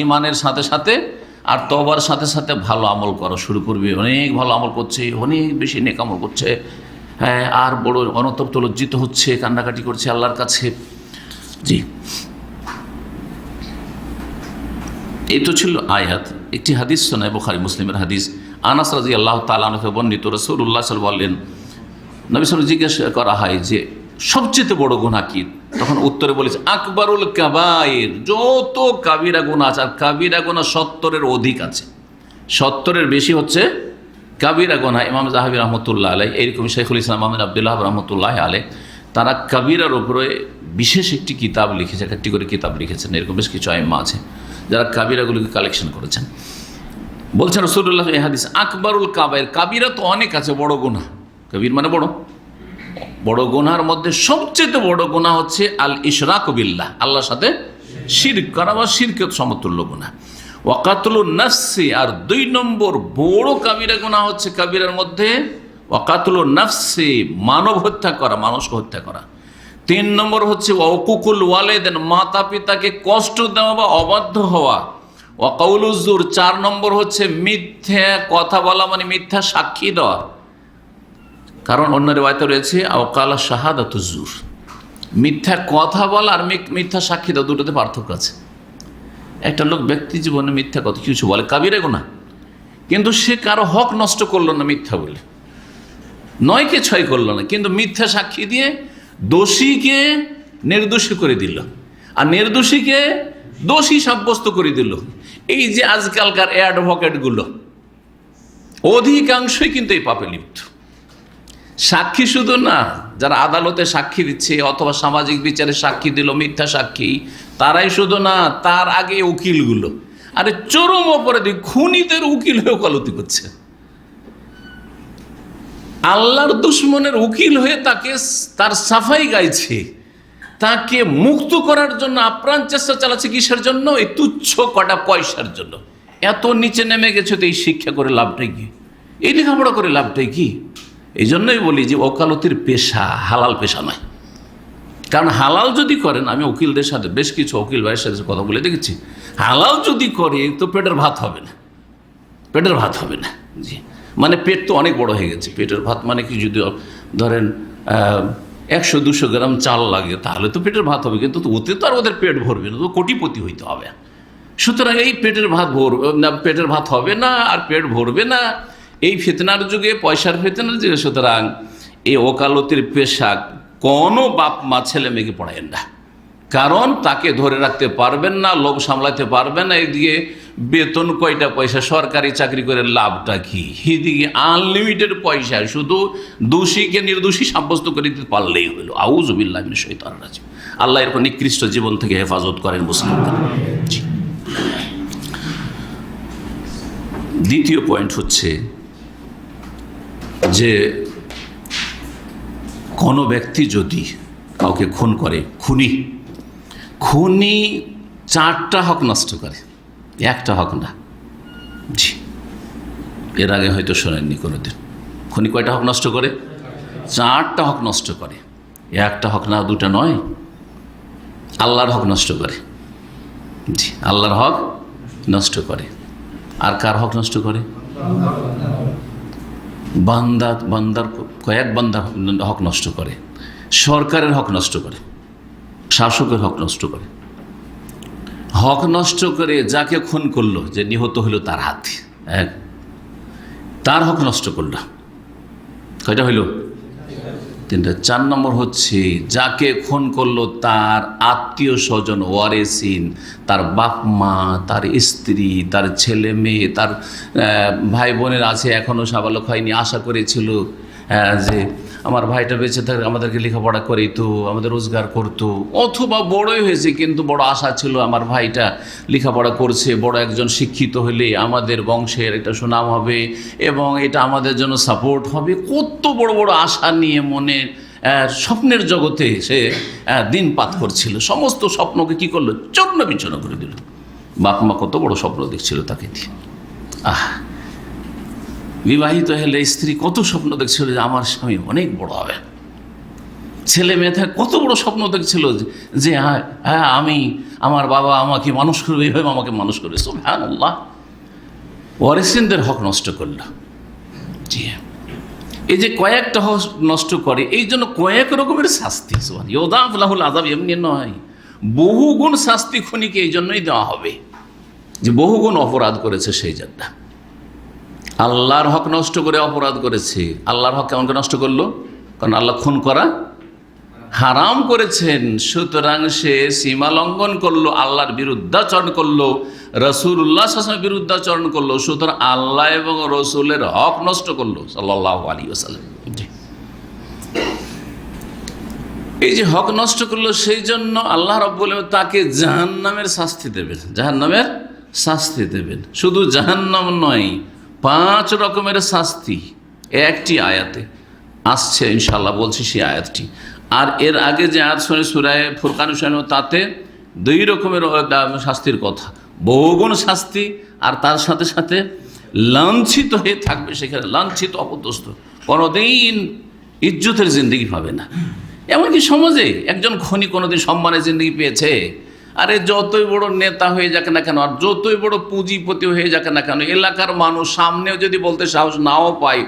ইমানের সাথে সাথে আর তওবার সাথে সাথে ভালো আমল করা শুরু করবে। অনেক ভালো আমল করছে, অনেক বেশি নেক আমল করছে, হ্যাঁ, আর বড় অনতপ্ত লজ্জিত হচ্ছে, কান্নাকাটি করছে আল্লাহর কাছে। জি, এই তো ছিল আয়াত। একটি হাদিস শোনায়, বুখারী মুসলিমের হাদিস। আনাস রাদিয়াল্লাহু তাআলা আনহু বর্ণিত, রাসূলুল্লাহ সাল্লাল্লাহু আলাইহি ওয়াসাল্লাম বললেন, নবী সাল্লাল্লাহু আলাইহি ওয়াসাল্লাম জিজ্ঞাসা করা হয় যে সবচেয়ে বড় গুনাহ কি? তখন উত্তরে বলেছে আকবরুল কাবায়ের, যত কাবিরা গুনাহ আছে, আর কাবিরা গুনাহ 70-এর অধিক আছে, 70-এর বেশি হচ্ছে কাবিরা গুনাহ। ইমাম যাহাবী রাহমাতুল্লাহ আলাইহি, এইরকম শাইখুল ইসলাম আহমদ আব্দুল্লাহ রাহমাতুল্লাহ আলাইহি, তারা কাবিরার উপরে বিশেষ একটি কিতাব লিখেছে, একটি করে কিতাব লিখেছেন। এরকম বেশ কিছু আইম্মা আছে যারা কাবিরাগুলিকে কালেকশন করেছেন। বলছেন রাসূলুল্লাহ এই হাদিস, আকবরুল কাবায়ের, কাবিরা তো অনেক আছে, বড় গুনাহ, কবির মানে বড়, বড় গুনার মধ্যে সবচেয়ে বড় গুনাহ হচ্ছে আল ইশরাকু বিল্লাহ, আল্লাহর সাথে শিরক করা বা শিরকের সমতুল্য গুনাহ। ওয়া কাতলুন নাফসি, আর 2 নম্বর বড় কাবিরা গুনাহ হচ্ছে কাবিরার মধ্যে ওয়া কাতলুন নাফসি, মানব হত্যা করা, মানুষকে হত্যা করা। 3 নম্বর হচ্ছে ওয়া উকুকুল ওয়ালিদাইন, মাতা পিতাকে কষ্ট দেওয়া বা অবাধ্য হওয়া। ওয়া কাউলুজ জুর, 4 নম্বর হচ্ছে মিথ্যা কথা বলা, মানে মিথ্যা সাক্ষী দেওয়া। কারণ অন্য রিওয়ায়াতে রয়েছে আওকালা শাহাদাতুজ জুর, মিথ্যা কথা বলা আর মিথ্যা সাক্ষী দেওয়া, দুটোতে পার্থক্য আছে। একটা লোক ব্যক্তি জীবনে মিথ্যা কথা কিছু বলে, কাবিরা গুনাহ, কিন্তু সে কারো হক নষ্ট করলো না মিথ্যা বলে, 9কে 6 করলো না, কিন্তু মিথ্যা সাক্ষী দিয়ে দোষীকে নির্দোষী করে দিল আর নির্দোষীকে দোষী সাব্যস্ত করে দিল। এই যে আজকালকার অ্যাডভোকেটগুলো অধিকাংশই কিন্তু এই পাপে লিপ্ত। সাক্ষী শুধু না, যারা আদালতে সাক্ষী দিচ্ছে অথবা সামাজিক বিচারে সাক্ষী দিল মিথ্যা সাক্ষী, তারাই শুধু না, তার আগে উকিলগুলো, আরে চরম অপরাধী খুনিদের উকিল হয়ে ওকালতি করছে, আল্লাহর দুশ্মনের উকিল হয়ে তাকে তার সাফাই গাইছে, তাকে মুক্ত করার জন্য আপ্রাণ চেষ্টা চালাচ্ছে। কিসের জন্য? এই তুচ্ছ কটা পয়সার জন্য। এত নিচে নেমে গেছে, তো এই শিক্ষা করে লাভটাই কি? এই লেখাপড়া করে লাভটাই কি? এই জন্যই বলি যে ওকালতির পেশা হালাল পেশা নয়। কারণ হালাল যদি করেন, আমি উকিলদের সাথে বেশ কিছু উকিল ভাইয়ের সাথে কথা বলে দেখেছি, হালাল যদি করে তো পেটের ভাত হবে না, পেটের ভাত হবে না। জি, মানে পেট তো অনেক বড় হয়ে গেছে। পেটের ভাত মানে কি, যদি ধরেন 100-200 গ্রাম চাল লাগে, তাহলে তো পেটের ভাত হবে, কিন্তু ওতে তো আর ওদের পেট ভরবে না, তো কোটিপতি হইতে হবে। সুতরাং এই পেটের ভাত পেটের ভাত হবে না আর পেট ভরবে না, এই ফিতনার যুগে, পয়সার ফিতনার যুগে। সুতরাং এই ওকালতির পেশা কোনো বাপ মা ছেলে মেয়েকে পড়ায়েন না, কারণ তাকে ধরে রাখতে পারবেন না, লোভ সামলাতে পারবেন না। এদিকে বেতন কয়টা পয়সা, সরকারি চাকরি করে লাভটা কি? এদিকে আনলিমিটেড পয়সা, শুধু দোষীকে নির্দোষী সাব্যস্ত করে দিতে পারলেই হলো। আউযু বিল্লাহি মিনাশ শাইতানির রাজিম। আল্লাহ এরকম নিকৃষ্ট জীবন থেকে হেফাজত করেন মুসলিমদের। জি, দ্বিতীয় পয়েন্ট হচ্ছে যে কোনো ব্যক্তি যদি কাউকে খুন করে, খুনি 4টা হক নষ্ট করে, একটা হক না। জি, এর আগে হয়তো শোনেননি কোনোদিন। খুনি কয়টা হক নষ্ট করে? 4টা হক নষ্ট করে। একটা হক না, 2টা নয়, আল্লাহর হক নষ্ট করে। জি, আল্লাহর হক নষ্ট করে। আর কার হক নষ্ট করে? বান্দার কয়েক বান্দার হক নষ্ট করে, সরকারের হক নষ্ট করে, শাসকের হক নষ্ট করে। হক নষ্ট করে যাকে খুন করলো, যে নিহত হইল তার হাতে, তার হক নষ্ট করল। কয়টা হইল? 3টা। 4 নম্বর হচ্ছে যাকে খুন করলো তার আত্মীয় স্বজন, ওয়ারেসিন, তার বাপ মা, তার স্ত্রী, তার ছেলে মেয়ে, তার ভাই বোনের আছে এখনও সাবালক হয়নি, আশা করেছিল যে আমার ভাইটা বেঁচে থাকলে আমাদেরকে লেখাপড়া করিত, আমাদের রোজগার করতো, অথবা বড়ই হয়েছে কিন্তু বড় আশা ছিল আমার ভাইটা লেখাপড়া করছে, বড় একজন শিক্ষিত হলে আমাদের বংশের একটা সুনাম হবে এবং এটা আমাদের জন্য সাপোর্ট হবে। কত বড় বড় আশা নিয়ে মনে স্বপ্নের জগতে সে দিনপাত করছিল। সমস্ত স্বপ্নকে কি করলো? চূর্ণ বিচ্ছন্ন করে দিল। বাপ মা কত বড় স্বপ্ন দেখছিল তাকে দিয়ে। বিবাহিত হলে স্ত্রী কত স্বপ্ন দেখছিল যে আমার স্বামী অনেক বড় হবে, ছেলে মেয়ে থাকে কত বড় স্বপ্ন দেখছিল যে হ্যাঁ আমি, আমার বাবা আমাকে মানুষ করবে, এইভাবে আমাকে মানুষ করবে। সুবহানাল্লাহ, ওয়ারিসিনদের হক নষ্ট করল। জি হ্যাঁ, এই যে কয়েকটা হক নষ্ট করে, এই জন্য কয়েক রকমের শাস্তি, ইউদাফ লাহুল আযাব, এমনি নয়, বহুগুণ শাস্তি খুনিকে এই জন্যই দেওয়া হবে যে বহুগুণ অপরাধ করেছে সেই জন্য। আল্লাহর হক নষ্ট করে অপরাধ করেছে। আল্লাহর হক কেমন করে নষ্ট করলো? কারণ আল্লাহ খুন করা হারাম করেছেন, সুতরাং সে সীমা লঙ্ঘন করলো, আল্লাহর বিরুদ্ধাচরণ করলো, রাসূলুল্লাহ সাল্লাল্লাহু আলাইহি ওয়াসাল্লামের বিরুদ্ধাচরণ করলো, সুতরাং আল্লাহ এবং রসুলের হক নষ্ট করলো সাল্লাল্লাহু আলাইহি ওয়াসাল্লাম। এই যে হক নষ্ট করলো, সেই জন্য আল্লাহ রাব্বুল আলামিন তাকে জাহান্নামের শাস্তি দেবেন, জাহান্নামের শাস্তি দেবেন। শুধু জাহান্নাম নয়, 5 রকমের শাস্তি একটি আয়াতে আসছে, ইনশাআল্লাহ বলছি সেই আয়াতটি। আর এর আগে যে আয়াত শুনে সূরা ফুরকান শুনে, তাতে 2 রকমের শাস্তির কথা, বহুগুণ শাস্তি, আর তার সাথে সাথে লাঞ্ছিত হয়ে থাকবে সেখানে, লাঞ্ছিত অপদস্থ, কোনোদিন ইজ্জতের জিন্দেগি পাবে না। এমনকি সমাজে একজন খনি কোনোদিন সম্মানের জিন্দেগি পেয়েছে? আরে যতই বড় নেতা হয়ে যাক না কেন, আর যতই বড় পুঁজিপতি হয়ে যাক না কেন, এলাকার মানুষ সামনেও যদি বলতে সাহস নাও পায়,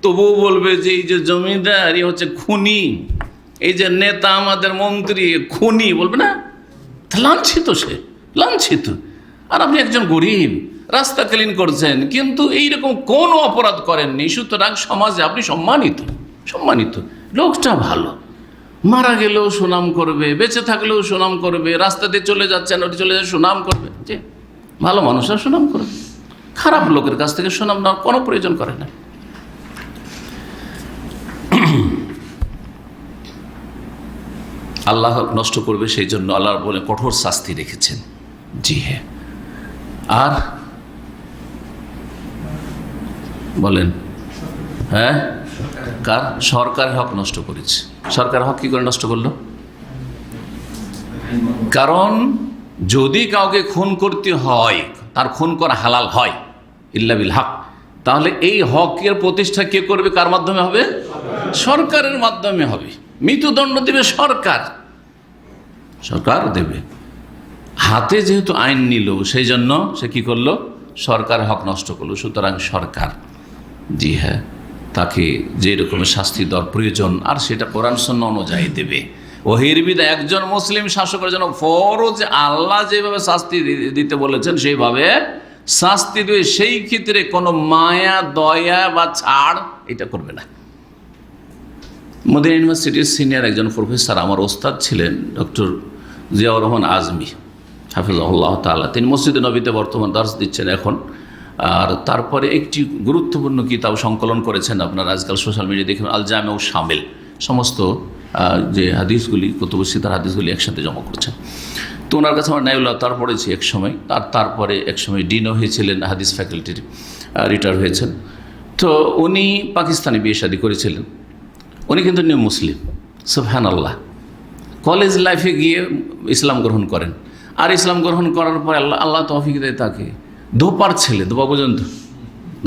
তবুও বলবে যে এই যে জমিদার এ হচ্ছে খুনি, এই যে নেতা আমাদের মন্ত্রী খুনি, বলবে না? লাঞ্ছিত, সে লাঞ্ছিত। আর আপনি একজন গরিব, রাস্তা ক্লিন করছেন, কিন্তু এইরকম কোনো অপরাধ করেননি, সুতরাং সমাজে আপনি সম্মানিত, সম্মানিত। লোকটা ভালো, মারা গেলেও সুনাম করবে, বেঁচে থাকলেও সুনাম করবে, রাস্তাতে চলে যাচ্ছেন ওটি চলে যাচ্ছে সুনাম করবে। যে ভালো মানুষরা সুনাম করবে, খারাপ লোকের কাছ থেকে সুনাম নেওয়ার কোনো প্রয়োজন করে না। আল্লাহ নষ্ট করবে, সেই জন্য আল্লাহ বলে কঠোর শাস্তি রেখেছেন। জি হ্যাঁ, আর বলেন, হ্যাঁ, কার? সরকারের হক নষ্ট করেছে। সরকার হক কি করে নষ্ট করলো? কারণ যদি কাউকে খুন করতে হয়, তার খুন করা হালাল হয় ইল্লা বিল হক, তাহলে এই হকের প্রতিষ্ঠা কে করবে? কার মাধ্যমে হবে? সরকারের মাধ্যমে হবে। মৃত্যুদণ্ড দেবে সরকার, সরকার দেবে। হাতে যেহেতু আইন নিল, সেই জন্য সে কি করলো? সরকার হক নষ্ট করলো। সুতরাং সরকার, জি হ্যাঁ, তাকে যে রকমের শাস্তি দেওয়ার প্রয়োজন, আর সেটা কোরআন সুন্নাহ অনুযায়ী দেবে। ওহীর বিধায় একজন মুসলিম শাসকের জন্য ফরজ, আল্লাহ যেভাবে শাস্তি দিতে বলেছেন সেইভাবে শাস্তি দেবে। সেই ক্ষেত্রে কোনো মায়া দয়া বা ছাড় এটা করবে না। মদিনা ইউনিভার্সিটির সিনিয়র একজন প্রফেসর, আমার ওস্তাদ ছিলেন, ডক্টর জিয়াউর রহমান আজমি হাফিজাহুল্লাহ তাআলা। তিনি মসজিদে নবীতে বর্তমান দার্স দিচ্ছেন এখন। আর তারপরে একটি গুরুত্বপূর্ণ কিতাব সংকলন করেছেন, আপনারা আজকাল সোশ্যাল মিডিয়া দেখবেন, আল জামে ও শামিল, সমস্ত যে হাদিসগুলি, কুতুবুস সিত্তার হাদিসগুলি একসাথে জমা করছেন। তো ওনার কাছে আমার নাইউল্লাহ তার পড়েছি এক সময়, তারপরে এক সময় ডিনও হয়েছিলেন, হাদিস ফ্যাকাল্টির রিটায়ার হয়েছেন। তো উনি পাকিস্তানে বিয়ে শাদী করেছিলেন। উনি কিন্তু নিউ মুসলিম, সুবহানাল্লাহ। কলেজ লাইফে গিয়ে ইসলাম গ্রহণ করেন, আর ইসলাম গ্রহণ করার পরে আল্লাহ তৌফিক দেয় তাকে। ধোপার ছেলে, ধোপা পর্যন্ত,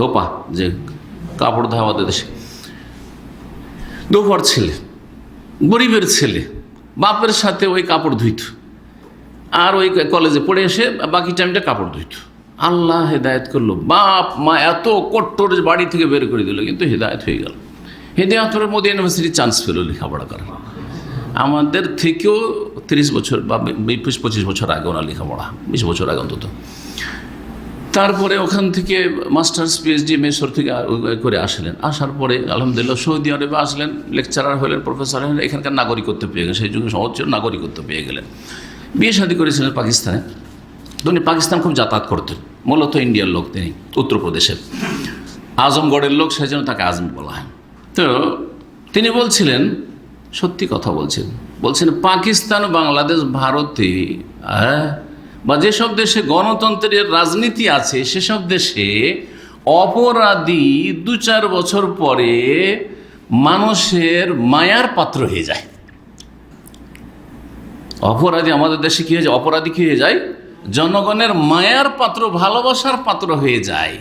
ধোপা যে কাপড় ধোয়া আমাদের দেশে, ধোপার ছেলে, গরিবের ছেলে, বাপের সাথে ওই কাপড় ধুইত, আর ওই কলেজে পড়ে এসে বাকি টাইমটা কাপড় ধুইত। আল্লাহ হেদায়েত করলো, বাপ মা এত কট্টর বাড়ি থেকে বের করে দিল, কিন্তু হেদায়েত হয়ে গেল। হেদায়েত হলে মদিনা ইউনিভার্সিটির চান্স পেল লেখাপড়া করার। আমাদের থেকেও 30 বছর বা 20-25 বছর আগে ওনার লেখাপড়া, 20 বছর আগে অন্তত। তারপরে ওখান থেকে মাস্টার্স পিএইচডি মেসর থেকে করে আসলেন। আসার পরে আলহামদুলিল্লাহ সৌদি আরবে আসলেন, লেকচারার হলেন, প্রফেসর হলেন, এখানকার নাগরিকত্ব পেয়ে গেলেন। সেই যুগে সহজ নাগরিকত্ব পেয়ে গেলেন। বিয়ে শাদী করেছিলেন পাকিস্তানে। তিনি পাকিস্তান খুব যাতায়াত করতেন, মূলত ইন্ডিয়ার লোক, তিনি উত্তরপ্রদেশের আজমগড়ের লোক, সেই জন্য তাকে আজম বলা হয়। তো তিনি বলছিলেন, সত্যি কথা বলছেন পাকিস্তান, বাংলাদেশ, ভারতে বা যেসব দেশে গণতন্ত্রের রাজনীতি আছে, সেসব দেশে অপরাধী 2-4 বছর পরে মানুষের মায়ার পাত্র হয়ে যায়। অপরাধী আমাদের দেশে কী হয়ে যায়? অপরাধী কী হয়ে যায়? জনগণের মায়ার পাত্র, ভালোবাসার পাত্র হয়ে যায়।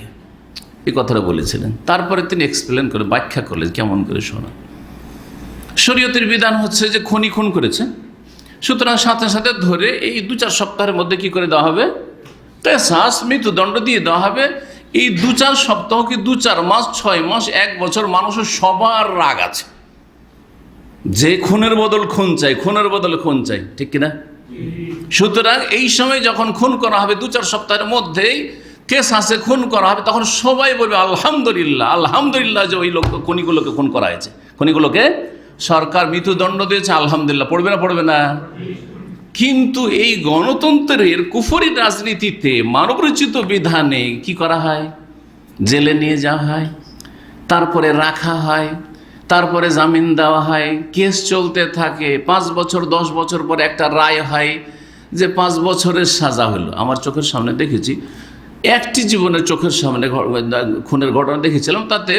এই কথাটা বলেছিলেন। তারপরে তিনি এক্সপ্লেন করে ব্যাখ্যা করলেন কেমন করে শোনা। শরীয়তের বিধান হচ্ছে যে খনি খুন করেছে, সুতরাং সাথে সাথে ধরে এই 2-4 সপ্তাহের মধ্যে কি করে দেওয়া হবে, কিসাস, মৃত্যুদণ্ড দিয়ে দেওয়া হবে। এই 2-4 সপ্তাহ কি 2-4 মাস, 6 মাস, 1 বছর, মানুষের সবার রাগ আছে যে খুনের বদল খুন চাই, খুনের বদল খুন চাই, ঠিক কিনা? সুতরাং এই সময় যখন খুন করা হবে 2-4 সপ্তাহের মধ্যেই কিসাসে খুন করা হবে, তখন সবাই বলবে আলহামদুলিল্লাহ, আলহামদুলিল্লাহ যে ওই লোক খনিগুলোকে খুন করা হয়েছে, খনিগুলোকে সরকার মৃত্যুদণ্ড দিয়েছে, আলহামদুলিল্লাহ। পড়বে না পড়বে না? কিন্তু এই গণতন্ত্রের কুফরি রাজনীতিতে মানবরচিত বিধানে কি করা হয়, জেলে নিয়ে যাওয়া হয়, তারপরে রাখা হয়, তারপরে জামিন দেওয়া হয়, কেস চলতে থাকে, 5 বছর 10 বছর পরে একটা রায় হয় যে 5 বছরের সাজা হলো। আমার চোখের সামনে দেখেছি, একটি জীবনের চোখের সামনে খুনের ঘটনা দেখেছিলাম, তাতে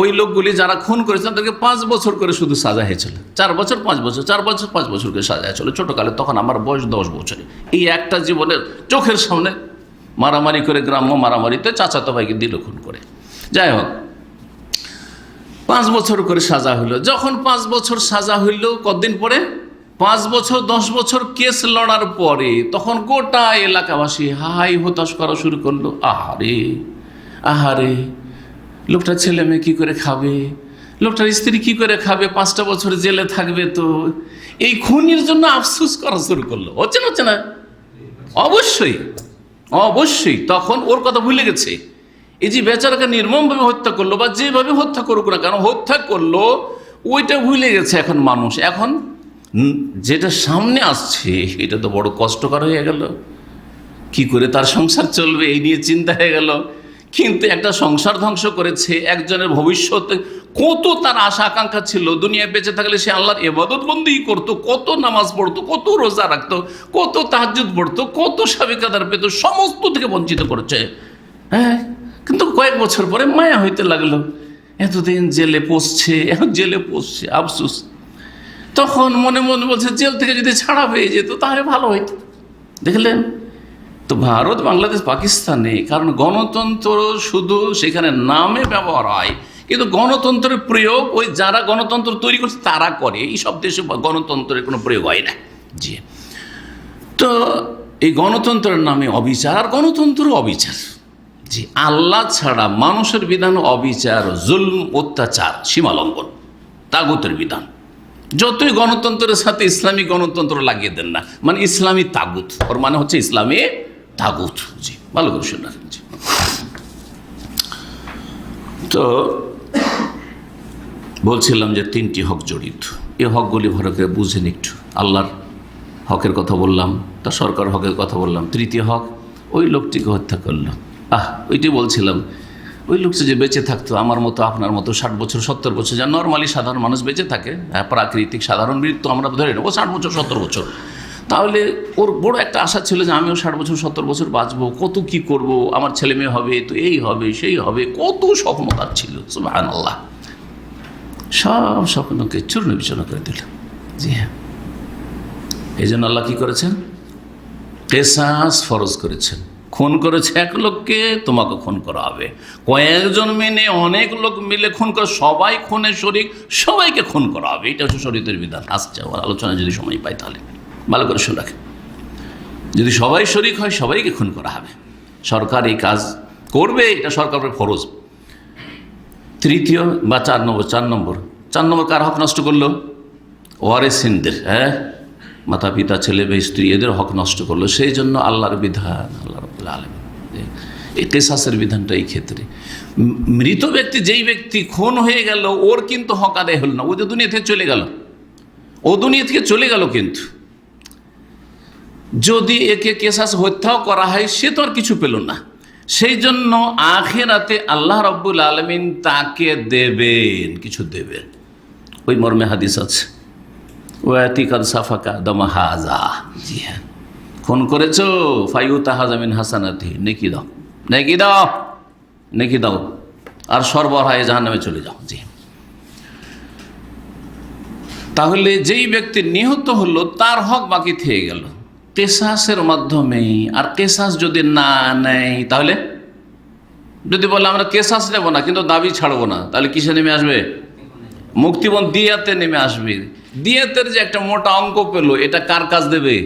ওই লোকগুলি যারা খুন করেছিলেন তাদেরকে 5 বছর করে শুধু সাজা হয়েছিল, 4 বছর 5 বছর, 4 বছর 5 বছর করে সাজা হয়েছিল ছোটোকালে। তখন আমার বয়স 10 বছরে। এই একটা জীবনের চোখের সামনে মারামারি করে, গ্রাম্য মারামারিতে চাচাতো ভাইকে দিল খুন করে। যাই হোক, 5 বছর করে সাজা হইল। যখন 5 বছর সাজা হইল, কতদিন পরে 5 বছর 10 বছর কেস লড়ার পরে তখন গোটা এলাকাবাসী হাই হতাশ করা শুরু করলো। আহারে আহারে, লোকটার ছেলে মেয়ে কী করে খাবে, লোকটার স্ত্রী কী করে খাবে, 5টা বছর জেলে থাকবে। তো এই খুনির জন্য আফসোস করা শুরু করলো। হচ্ছে না? অবশ্যই অবশ্যই। তখন ওর কথা ভুলে গেছে, এই যে বেচারাকে নির্মমভাবে হত্যা করলো, বা যেভাবে হত্যা করুক না কেন, হত্যা করলো, ওইটা ভুলে গেছে এখন মানুষ। এখন যেটা সামনে আসছে এটা তো বড় কষ্টকর হয়ে গেল, কি করে তার সংসার চলবে এই নিয়ে চিন্তা হয়ে গেল। কিন্তু একটা সংসার ধ্বংস করেছে, একজনের ভবিষ্যতে কত তার আশা আকাঙ্ক্ষা ছিল, দুনিয়ায় বেঁচে থাকলে সে আল্লাহর ইবাদত বন্দেগী করতো, কত নামাজ পড়তো, কত রোজা রাখতো, কত তাহাজ্জুদ পড়তো, কত সাবিকাদার পেত, সমস্ত থেকে বঞ্চিত করেছে। হ্যাঁ, কিন্তু কয়েক বছর পরে মায়া হইতে লাগলো, এতদিন জেলে পচছে, এখন জেলে পচছে, আফসোস। তখন মনে মনে বলছে জেল থেকে যদি ছাড়া হয়ে যেত তাহলে ভালো হইতো। দেখলেন তো, ভারত, বাংলাদেশ, পাকিস্তানে, কারণ গণতন্ত্র শুধু সেখানে নামে ব্যবহার হয়, কিন্তু গণতন্ত্রের প্রয়োগ ওই যারা গণতন্ত্র তৈরি করছে তারা করে। এই সব দেশে গণতন্ত্রের কোনো প্রয়োগ হয় না। জি, তো এই গণতন্ত্রের নামে অবিচার, গণতন্ত্র অবিচার। জি, আল্লাহ ছাড়া মানুষের বিধান অবিচার, জুলম, অত্যাচার, সীমালঙ্ঘন, তাগুতের বিধান। যতই গণতন্ত্রের সাথে ইসলামী গণতন্ত্র লাগিয়ে দেন না, মানে ইসলামী তাগুত, ওর মানে হচ্ছে ইসলামী তাগুত। জি, ভালো করে শুনে রাখেন। জি, তো বলছিলাম যে 3টি হক জড়িত। এই হকগুলি ভালো করে বুঝেন একটু। আল্লাহর হকের কথা বললাম, তার সরকার হকের কথা বললাম। 3টি হক, ওই লোকটিকে হত্যা করলো। ওইটি বলছিলাম, ওই লোকটা যে বেঁচে থাকতো আমার মতো, আপনার মতো, 60 বছর 70 বছর, যা নর্মালি সাধারণ মানুষ বেঁচে থাকে, প্রাকৃতিক সাধারণ মৃত্যু আমরা ধরে নেবো 60 বছর 70 বছর, তাহলে ওর বড় একটা আশা ছিল যে আমিও 60 বছর 70 বছর বাঁচবো, কত কি করব, আমার ছেলে মেয়ে হবে, তো এই হবে সেই হবে, কত স্বপ্ন তার ছিল। সুবহানাল্লাহ, সব স্বপ্নকে চূর্ণ বিচূর্ণ করে দিল। জি হ্যাঁ, এই জন্য আল্লাহ কি করেছেন, কিসাস ফরজ করেছেন। খুন করেছে এক লোককে, তোমাকে খুন করা হবে। কয়েকজন মিলে, অনেক লোক মিলে খুন করে, সবাই খুনের শরিক, সবাইকে খুন করা হবে। এটা হচ্ছে শরীয়তের বিধান। আসছে আমার আলোচনা যদি সময় পাই তাহলে ভালো করে শুনে রাখেন। যদি সবাই শরিক হয়, সবাইকে খুন করা হবে। সরকার এই কাজ করবে, এটা সরকারের ফরজ। 3য় বা 4 নম্বর কার হক নষ্ট করলো, ওয়ারিসিনদের। হ্যাঁ, মাতা পিতা, ছেলে মেয়ে, স্ত্রী, এদের হক নষ্ট করলো। সেই জন্য আল্লাহর বিধান, আল্লাহ রাব্বুল আলামিন এই কিসাসের বিধানটা এই ক্ষেত্রে। মৃত ব্যক্তি, যেই ব্যক্তি খুন হয়ে গেল, ওর কিন্তু হক আদায় হল না, ও যে দুনিয়া থেকে চলে গেল, ও দুনিয়া থেকে চলে গেল। কিন্তু যদি একে কিসাস হত্যাও করা হয়, সে তো আর কিছু পেল না। সেই জন্য আখিরাতে আল্লাহ রাব্বুল আলামিন তাকে দেবেন, কিছু দেবেন। ওই মর্মে হাদিস আছে, ওয়াতিকাদ সাফাকা দামা হাজা। জি হ্যাঁ, খুন করেছো, ফাইউতা হাজামিন হাসানাতি, নেকি দাও, নেকি দাও, নেকি দাও, আর সর্বহায় জাহান্নামে চলে যাও। জি, তাহলে যেই ব্যক্তি নিহত হলো তার হক বাকি থেকে গেল কিসাসের মাধ্যমে। আর কিসাস যদি না নেয় তাহলে যদি বলে আমরা কেসাস নেব না কিন্তু দাবি ছাড়বো না, তাহলে কিসে নেমে আসবে? মুক্তিপণ দিয়াতে নেমে আসবে। দিয়াতের যে একটা মোটা অঙ্ক পেলো, এটা কার কাজ দেবে?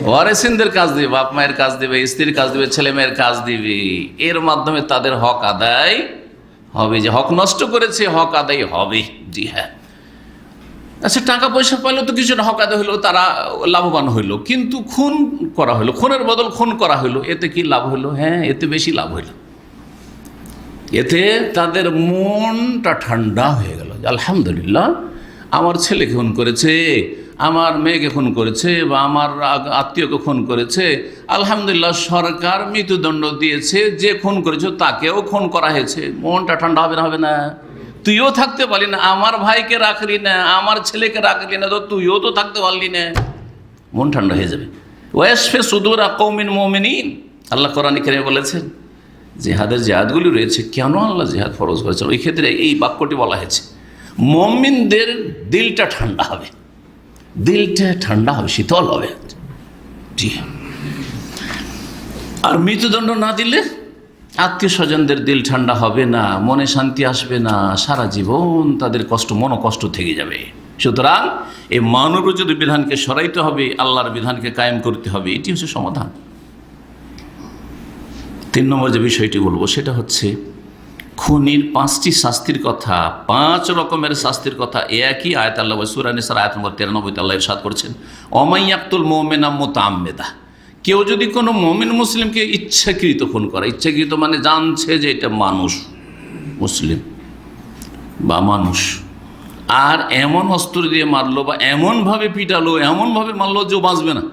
ওয়ারিসিনদের কাজ দেবে, বাপ মায়ের কাজ দেবে, স্ত্রীর কাজ দেবে, ছেলে মেয়ের কাজ দিবে। এর মাধ্যমে তাদের হক আদায় হবে। যে হক নষ্ট করেছে হক আদায় হবে। জি হ্যাঁ, আচ্ছা টাকা পয়সা পাইলো তো কিছুটা হক আদায় হইলো, তারা লাভবান হইলো। কিন্তু খুন করা হইলো, খুনের বদল খুন করা হইলো, এতে কি লাভ হইলো? হ্যাঁ, এতে বেশি লাভ হইলো। এতে তাদের মনটা ঠান্ডা হয়ে গেল। আলহামদুলিল্লাহ, আমার ছেলেকে খুন করেছে, আমার মেয়েকে খুন করেছে, বা আমার আত্মীয়কে খুন করেছে, আলহামদুলিল্লাহ সরকার মৃত্যুদণ্ড দিয়েছে, যে খুন করেছে তাকেও খুন করা হয়েছে। মনটা ঠান্ডা হবে না? হবে না? তুইও থাকতে পারলি না, আমার ভাইকে রাখলি না, আমার ছেলেকে রাখলি না, তো তুইও তো থাকতে পারলি না। মন ঠান্ডা হয়ে যাবে। ওয়াসফে সুদুরা কওমিন মুমিনিন, আল্লাহ কোরআনে কারিমে বলেছেন জিহাদের জিহাদগুলি রয়েছে, কেন আল্লাহ জিহাদ ফরজ করেছেন, ওই ক্ষেত্রে এই বাক্যটি বলা হয়েছে। মুমিনদের দিলটা ঠান্ডা হবে, দিলটা ঠান্ডা হবে, শীতল হবে। জি, আর মৃত্যুদণ্ড না দিলে আত্মীয় স্বজনদের দিল ঠান্ডা হবে না, মনে শান্তি আসবে না, সারা জীবন তাদের কষ্ট, মনোকষ্ট থেকে যাবে। সুতরাং এই মানবরচিত বিধানকে সরাইতে হবে, আল্লাহর বিধানকে কায়েম করতে হবে, এটি হচ্ছে সমাধান। 3 নম্বর যে বিষয়টি বলবো সেটা হচ্ছে খুনির 5টি শাস্তির কথা, 5 রকমের শাস্তির কথা একই আয়াত আল্লাহ সূরা নিসার আয়াত নম্বর 93 আল্লাহ ইরশাদ করেছেন, অমাইয়াক্তুল মুমিনা মুতাআম্মিদা, কেউ যদি কোনো মুমিন মুসলিমকে ইচ্ছাকৃত খুন করে, ইচ্ছাকৃত মানে জানছে যে এটা মানুষ মুসলিম বা মানুষ, আর এমন অস্ত্র দিয়ে মারলো বা এমনভাবে পিটালো, এমনভাবে মারলো যে বাঁচবে না।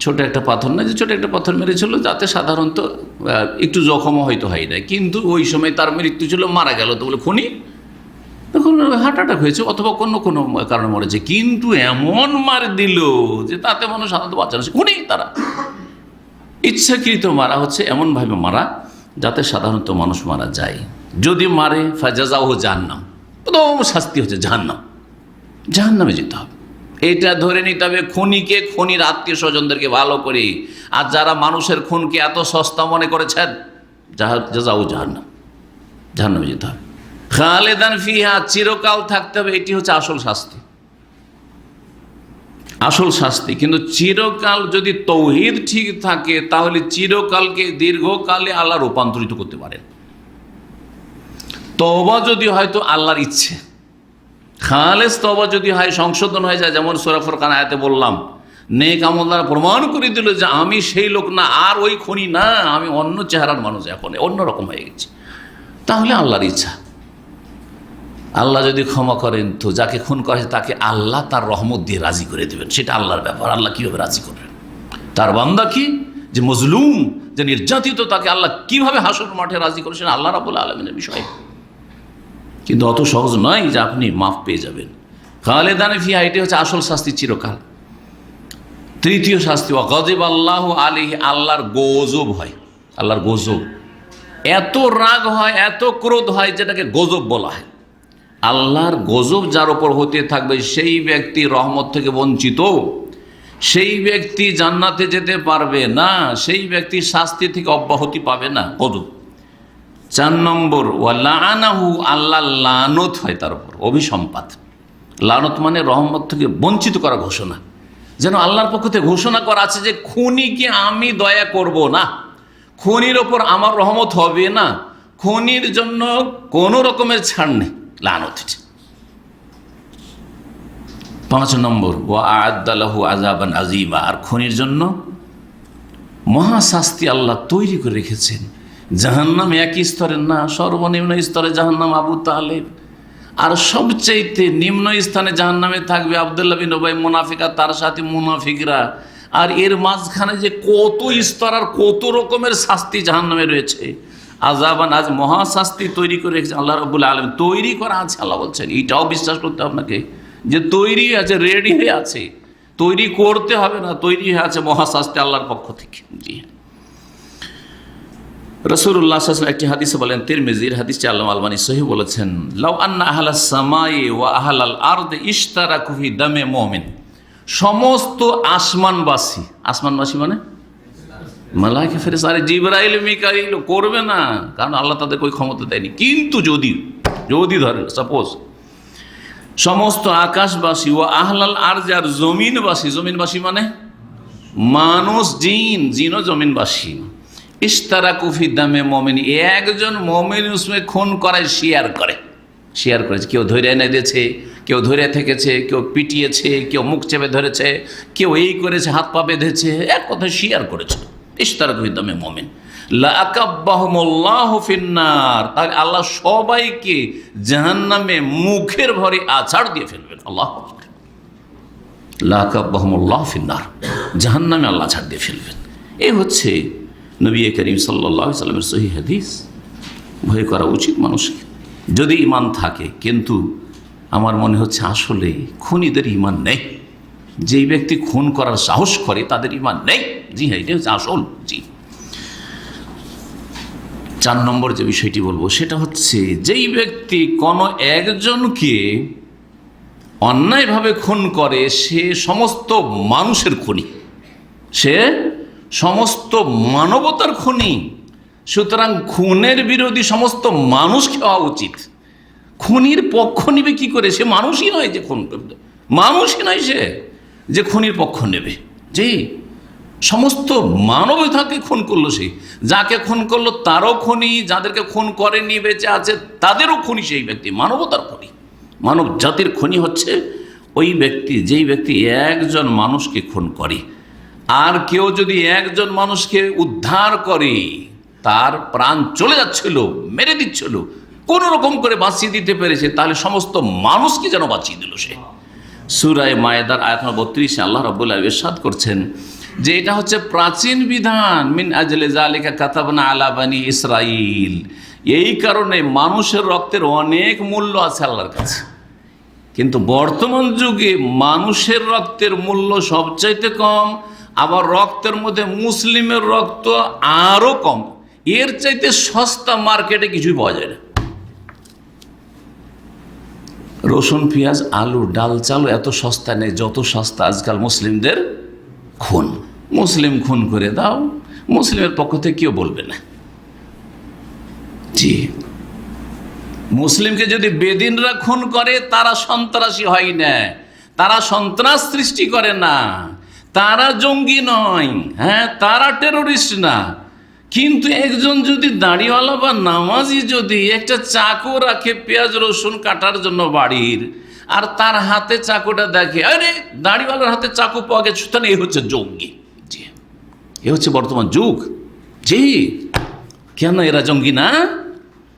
ছোট একটা পাথর না, যে ছোট একটা পাথর মেরেছিল যাতে সাধারণত একটু জখমও হয়তো হয় না, কিন্তু ওই সময় তার মৃত্যু ছিল, মারা গেল, তো বলে খুনি, তখন হার্ট অ্যাটাক হয়েছে অথবা কোনো কারণে মরেছে, কিন্তু এমন মার দিল যে তাতে মানুষ সাধারণত বাঁচানো, খুনি তারা। ইচ্ছাকৃত মারা হচ্ছে এমনভাবে মারা যাতে সাধারণত মানুষ মারা যায়। যদি মারে ফাজাজাও জাহান্নাম, প্রথম শাস্তি হচ্ছে জাহান্নাম, জাহান্নামে যেতে হবে। এটা ধরে নিতে হবে খুনিকে, খুনির আত্মীয় স্বজনদেরকে ভালো করে। আর যারা মানুষের খুনকে এত সস্তা মনে করেছেন, জাযাউ জাহান্নাম, জাহান্নামে যেতে হবে। খালেদান ফিহা, চিরকাল থাকতে হবে, এটি হচ্ছে আসল শাস্তি, আসল শাস্তি। কিন্তু চিরকাল যদি তৌহিদ ঠিক থাকে তাহলে চিরকালকে দীর্ঘকালে আল্লাহ রূপান্তরিত করতে পারেন। তওবা যদি হয়তো আল্লাহর ইচ্ছে, খালেস তওবা যদি হয়, সংশোধন হয়ে যায়, যেমন সূরা ফুরকান আয়াতে বললাম, নেক আমল দ্বারা প্রমাণ করে দিল যে আমি সেই লোক না, আর ওই খুনি না, আমি অন্য চেহারার মানুষ, এখন অন্যরকম হয়ে গেছি, তাহলে আল্লাহর ইচ্ছা। আল্লাহ যদি ক্ষমা করেন তো যাকে খুন করে তাকে আল্লাহ তার রহমত দিয়ে রাজি করে দেবেন, সেটা আল্লাহর ব্যাপার। আল্লাহ কীভাবে রাজি করবেন? তার বান্দা কি যে মজলুম, যে নির্যাতিত, তাকে আল্লাহ কীভাবে হাসর মাঠে রাজি করেছেন, আল্লাহ রাব্বুল আলামিনের বিষয়। কিন্তু অত সহজ নয় যে আপনি মাফ পেয়ে যাবেন। খালেদান ফিহা, এটি হচ্ছে আসল শাস্তি, চিরকাল। তৃতীয় শাস্তি, ওয়াগাযিব আল্লাহু আলাইহি, আল্লাহর গজব হয়, আল্লাহর গজব, এত রাগ হয়, এত ক্রোধ হয়, যেটাকে গজব বলা হয়। আল্লাহর গজব যার ওপর হতে থাকবে সেই ব্যক্তি রহমত থেকে বঞ্চিত, সেই ব্যক্তি জান্নাতে যেতে পারবে না, সেই ব্যক্তি শাস্তি থেকে অব্যাহতি পাবে না, গজব। 4 নম্বর, ওয়া লাআনাহু, আল্লাহ লানত হয় তার উপর, অভিসম্পাত। লানত মানে রহমত থেকে বঞ্চিত করা ঘোষণা, যেন আল্লাহর পক্ষ থেকে ঘোষণা করা আছে যে খুনিকে আমি দয়া করব না, খুনির ওপর আমার রহমত হবে না, খুনির জন্য কোনো রকমের ছাড় নেই, লানত। 5 নম্বর, ওয়া আ'আদ্দা লাহু আযাবান আযীমা, আর খুনির জন্য মহাশাস্তি আল্লাহ তৈরি করে রেখেছেন। জাহান্নাম একই স্তরের না, সর্বনিম্ন স্তরে জাহান্নাম আবু তালেব, আর সবচাইতে নিম্ন স্থানে জাহান্নামে থাকবে আব্দুল্লাহ বিন উবাই মুনাফিক আর তার সাথে মুনাফিকরা। আর এর মাঝখানে যে কত স্তর আর কত রকমের শাস্তি জাহান্নামে রয়েছে, আযাবান, আজ মহাশাস্তি তৈরি করে রেখেছে আল্লাহ রাব্বুল আলামিন, তৈরি করা আছে। আল্লাহ বলছেন, এইটাও বিশ্বাস করতে হবে আপনাকে যে তৈরি আছে, রেডি হয়ে আছে, তৈরি করতে হবে না, তৈরি হয়ে আছে মহাশাস্তি আল্লাহর পক্ষ থেকে। জি, রাসূলুল্লাহ সাল্লাল্লাহু আলাইহি ওয়াসাল্লাম একটি হাদিসে বলেন, তিরমিজির হাদিসটি আল্লামা আলবানী সহিহ বলেছেন, লাউ আন্না আহলাস সামাই ওয়া আহলাল আরদ ইশতারাকু ফি দামে মুমিন, সমস্ত আসমানবাসী, আসমানবাসী মানে মালায়েকা ফেরেশতা, আরে জিবরাইল মিকাইল করবে না, কারণ আল্লাহ তাদেরকে ওই ক্ষমতা দেয়নি। কিন্তু যদি ধরেন সাপোজ সমস্ত আকাশবাসী ও আহলাল আরজ, আর জমিনবাসী মানে মানুষ, জিন ও জমিনবাসী, ইশতারাকু ফি দামে মুমিন, একজন মুমিন উসমে খুন করায় শেয়ার করেছে। কেউ ধরে এনে দিয়েছে, কেউ ধরে থেকেছে, কেউ পিটিয়েছে, কেউ মুখ চেপে ধরেছে, কেউ এই করেছে, হাত পা বেঁধেছে, এক কথায় শেয়ার করেছে। ইশতারাকু ফি দামে মুমিন লাআকাব্বাহুমুল্লাহু ফিন্নার, তাহলে আল্লাহ সবাইকে জাহান্নামে মুখের ভরে আছাড় দিয়ে ফেলবেন। আল্লাহু আকবার। লাআকাব্বাহুমুল্লাহু ফিন্নার, জাহান্নামে আল্লাহ আছাড় দিয়ে ফেলবেন। এই হচ্ছে নবী করিম সাল্লাল্লাহু আলাইহি ওয়াসাল্লামের সহিহ হাদিস। ভয় করা উচিত মানুষকে যদি ঈমান থাকে। কিন্তু আমার মনে হচ্ছে আসলে খুনিদের ঈমান নেই। যেই ব্যক্তি খুন করার সাহস করে তাদের ঈমান নেই। জি হ্যাঁ, এটা হচ্ছে আসল। জি, 4 নম্বর যে বিষয়টি বলবো সেটা হচ্ছে, যেই ব্যক্তি কোনো একজনকে অন্যায়ভাবে খুন করে সে সমস্ত মানুষের খুনি, সে সমস্ত মানবতার খুনি। সুতরাং খুনের বিরোধী সমস্ত মানুষকে হওয়া উচিত। খুনির পক্ষ নেবে কি করে? সে মানুষই নয় যে খুন করবে, মানুষই নয় সে যে খুনির পক্ষ নেবে। জি, সমস্ত মানবতাকে খুন করলো সে, যাকে খুন করলো তারও খুনি, যাদেরকে খুন করেনি বেঁচে আছে তাদেরও খুনি সেই ব্যক্তি, মানবতার খুনি। মানব জাতির খুনি হচ্ছে ওই ব্যক্তি, যেই ব্যক্তি একজন মানুষকে খুন করে। আর কেউ যদি একজন মানুষকে উদ্ধার করে, তার প্রাণ চলে যাচ্ছিল, মেরে দিচ্ছিল, কোন রকম করে বাঁচিয়ে দিতে পেরেছে, তাহলে সমস্ত মানুষকে যেন বাঁচিয়ে দিল সে। সূরা মায়েদার আয়াত নম্বর 32 আল্লাহ রাব্বুল আলামিন ইরশাদ করছেন যে এটা হচ্ছে প্রাচীন বিধান, মিন আজলি যালিকা কাতাবনা আলা বানি ইসরাইল। এই কারণে মানুষের রক্তের অনেক মূল্য আছে আল্লাহর কাছে, কিন্তু বর্তমান যুগে মানুষের রক্তের মূল্য সবচাইতে কম, আবার রক্তের মধ্যে মুসলিমের রক্ত আরও কম। এর চাইতে সস্তা মার্কেটে কিছুই পাওয়া যায় না। রসুন, পেঁয়াজ, আলু, ডাল, চাল এত সস্তা নেই যত সস্তা আজকাল মুসলিমদের খুন। মুসলিম খুন করে দাও, মুসলিমের পক্ষ থেকে কেউ বলবে না। জি, মুসলিমকে যদি বেদিনরা খুন করে তারা সন্ত্রাসী হয় না, তারা সন্ত্রাস সৃষ্টি করে না, তারা জঙ্গি নয়, হ্যাঁ, তারা টেরোরিস্ট না। কিন্তু একজন যদি দাড়িওয়ালা বা নামাজি যদি একটা চাকু রাখে পেঁয়াজ রসুন কাটার জন্য বাড়ির, আর তার হাতে চাকুটা দেখে, আরে দাড়িওয়ালার হাতে চাকু পাওয়া গেছে, সুতরাং এই হচ্ছে জঙ্গি। জি, এ হচ্ছে বর্তমান যুগ। জি, কেন এরা জঙ্গি না?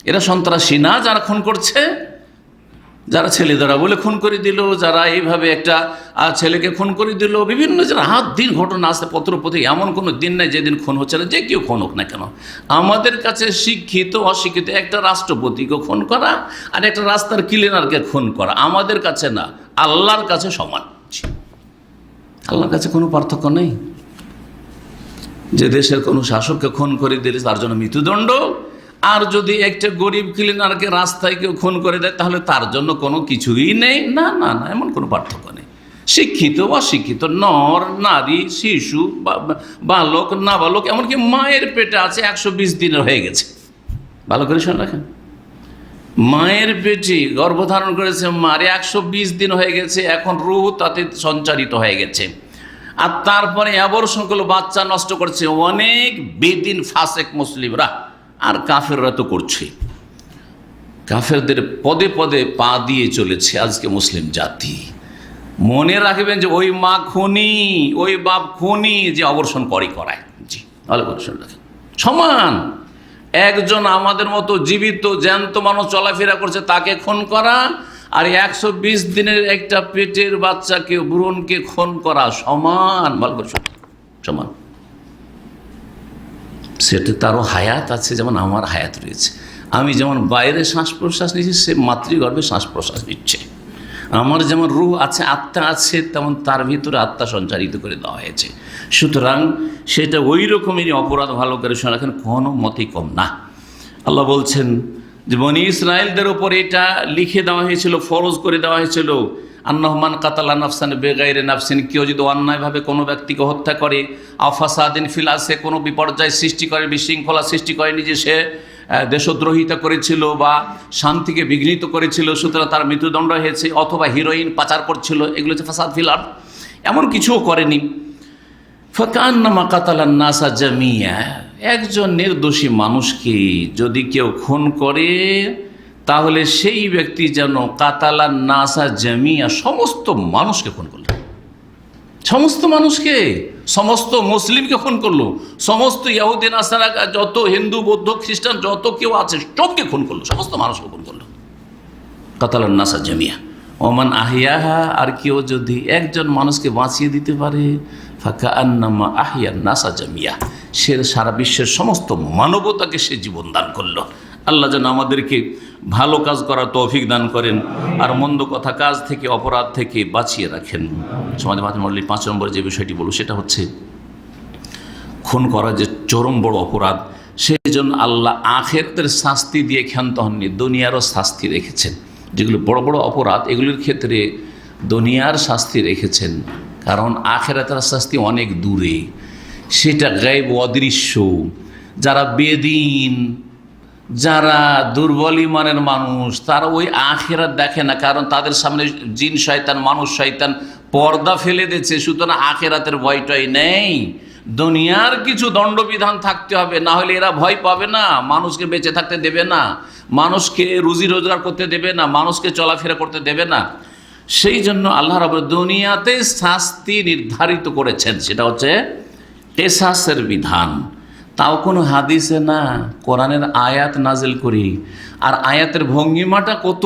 এরা সন্ত্রাসী না যারা খুন করছে? যারা ছেলে ধরা বলে খুন করে দিল, যারা এইভাবে একটা ছেলেকে খুন করে দিল, বিভিন্ন যারা হাত দিন ঘটনা আছে পত্রপথে, এমন কোনো দিন নেই যেদিন খুন হচ্ছে না, যে কেউ খুন হোক না কেন। আমাদের কাছে শিক্ষিত অশিক্ষিত একটা রাষ্ট্রপতিকে খুন করা আর একটা রাস্তার ক্লিনারকে খুন করা আমাদের কাছে না, আল্লাহর কাছে সমান। আল্লাহর কাছে কোনো পার্থক্য নেই। যে দেশের কোনো শাসককে খুন করে দিলে তার জন্য মৃত্যুদণ্ড, আর যদি একটা গরিব ক্লিনারকে রাস্তায় কেউ খুন করে দেয় তাহলে তার জন্য কোনো কিছুই নেই। না না না, এমন কোনো পার্থক্য নেই। শিক্ষিত অশিক্ষিত, নর নারী, শিশু, বালক নাবালক, এমনকি মায়ের পেটে আছে 120 দিনের হয়ে গেছে। ভালো করে শুনে রাখেন, মায়ের পেটে গর্ভধারণ করেছে মারে 120 দিন হয়ে গেছে, এখন রূহ তাতে সঞ্চারিত হয়ে গেছে, আর তারপরে অ্যাবর্শন করলো, বাচ্চা নষ্ট করছে অনেক বেদিন ফাসেক মুসলিমরা, আর কাফেররা তো করছে। কাফেরদের পদে পদে পা দিয়ে চলেছে আজকে মুসলিম জাতি। মনে রাখবেন যে ওই মা খুনি, ওই বাপ খুনি যে অবর্ষণ করায়। জি, ভালো করে শুনে রাখেন, সমান। একজন আমাদের মতো জীবিত জ্যান্ত মানুষ চলাফেরা করছে তাকে খুন করা, আর 120 দিনের একটা পেটের বাচ্চাকে, ভ্রূণকে খুন করা সমান। ভালো করে শুনে, সমান। সেটা তারও হায়াত আছে, যেমন আমার হায়াত রয়েছে। আমি যেমন বাইরে শ্বাস প্রশ্বাস নিচ্ছি, সে মাতৃগর্ভে শ্বাস প্রশ্বাস নিচ্ছে। আমার যেমন রূহ আছে, আত্মা আছে, তেমন তার ভিতরে আত্মা সঞ্চারিত করে দেওয়া হয়েছে। সুতরাং সেটা ওই রকমেরই অপরাধ। ভালো করে শোনা রাখেন, কোনো মতেই কম না। আল্লাহ বলছেন যে বনি ইসরায়েলদের ওপর এটা লিখে দেওয়া হয়েছিল, ফরজ করে দেওয়া হয়েছিল, আন্নাহমান কাতালা নাফসান বেগাইরে নাফসিন, কেউ যদি অন্যায়ভাবে কোনো ব্যক্তিকে হত্যা করে, আফাসাদিন ফিলাসে, কোনো বিপর্যয় সৃষ্টি করে, বিশৃঙ্খলা সৃষ্টি করেনি যে সে দেশদ্রোহিতা করেছিল বা শান্তিকে বিঘ্নিত করেছিল, সুতরাং তার মৃত্যুদণ্ড হয়েছে, অথবা হিরোইন পাচার করছিল, এগুলো হচ্ছে ফাসাদ ফিল আরদ, এমন কিছুও করেনি। ফাকান্নামা কাতালান নাসা জামিয়া, একজন নির্দোষী মানুষকে যদি কেউ খুন করে তাহলে সেই ব্যক্তি যেন কাতালান নাসা জামিয়া, সমস্ত মানুষকে খুন করল, সমস্ত মানুষকে, সমস্ত মুসলিমকে খুন করলো, সমস্ত ইহুদি নাসারা, যত হিন্দু বৌদ্ধ খ্রিস্টান যত কেউ আছে সবকে খুন করলো, সমস্ত মানুষকে খুন করলো। Catalan NASA Jamia. ওমান আহিয়াহা, আর কেউ যদি একজন মানুষকে বাঁচিয়ে দিতে পারে, ফাকা আন্নামা আহিয়া নাসা জামিয়া, সে সারা বিশ্বের সমস্ত মানবতাকে সে জীবন দান করলো। আল্লাহ যেন আমাদেরকে ভালো কাজ করার তৌফিক দান করেন আর মন্দ কথা কাজ থেকে, অপরাধ থেকে বাঁচিয়ে রাখেন। সমাজে মাঝে মল্লিক 5 নম্বরে যে বিষয়টি বলব সেটা হচ্ছে খুন করা যে চরম বড় অপরাধ, সেই জন্য আল্লাহ আখিরাতের শাস্তি দিয়ে ক্ষান্ত হননি, দুনিয়ারও শাস্তি রেখেছেন। যেগুলো বড় বড় অপরাধ এগুলির ক্ষেত্রে দুনিয়ার শাস্তি রেখেছেন, কারণ আখিরাতের শাস্তি অনেক দূরে, সেটা গায়েব অদৃশ্য। যারা বেদিন, যারা দুর্বল ইমানের মানুষ, তারা ওই আখিরাত দেখে না, কারণ তাদের সামনে জিন শয়তান, মানুষ শয়তান পর্দা ফেলে দিয়েছে, সুতরাং আখিরাতের ভয়টাই নেই। দুনিয়ার কিছু দণ্ডবিধান থাকতে হবে, না হলে এরা ভয় পাবে না, মানুষকে বেঁচে থাকতে দেবে না, মানুষকে রুজি রোজগার করতে দেবে না, মানুষকে চলাফেরা করতে দেবে না। সেই জন্য আল্লাহ রাব্বুল দুনিয়াতে শাস্তি নির্ধারিত করেছেন, সেটা হচ্ছে কিসাসের বিধান। তাও কোনো হাদিসে না, কোরআনের আয়াত নাজিল করি, আর আয়াতের ভঙ্গিমাটা কত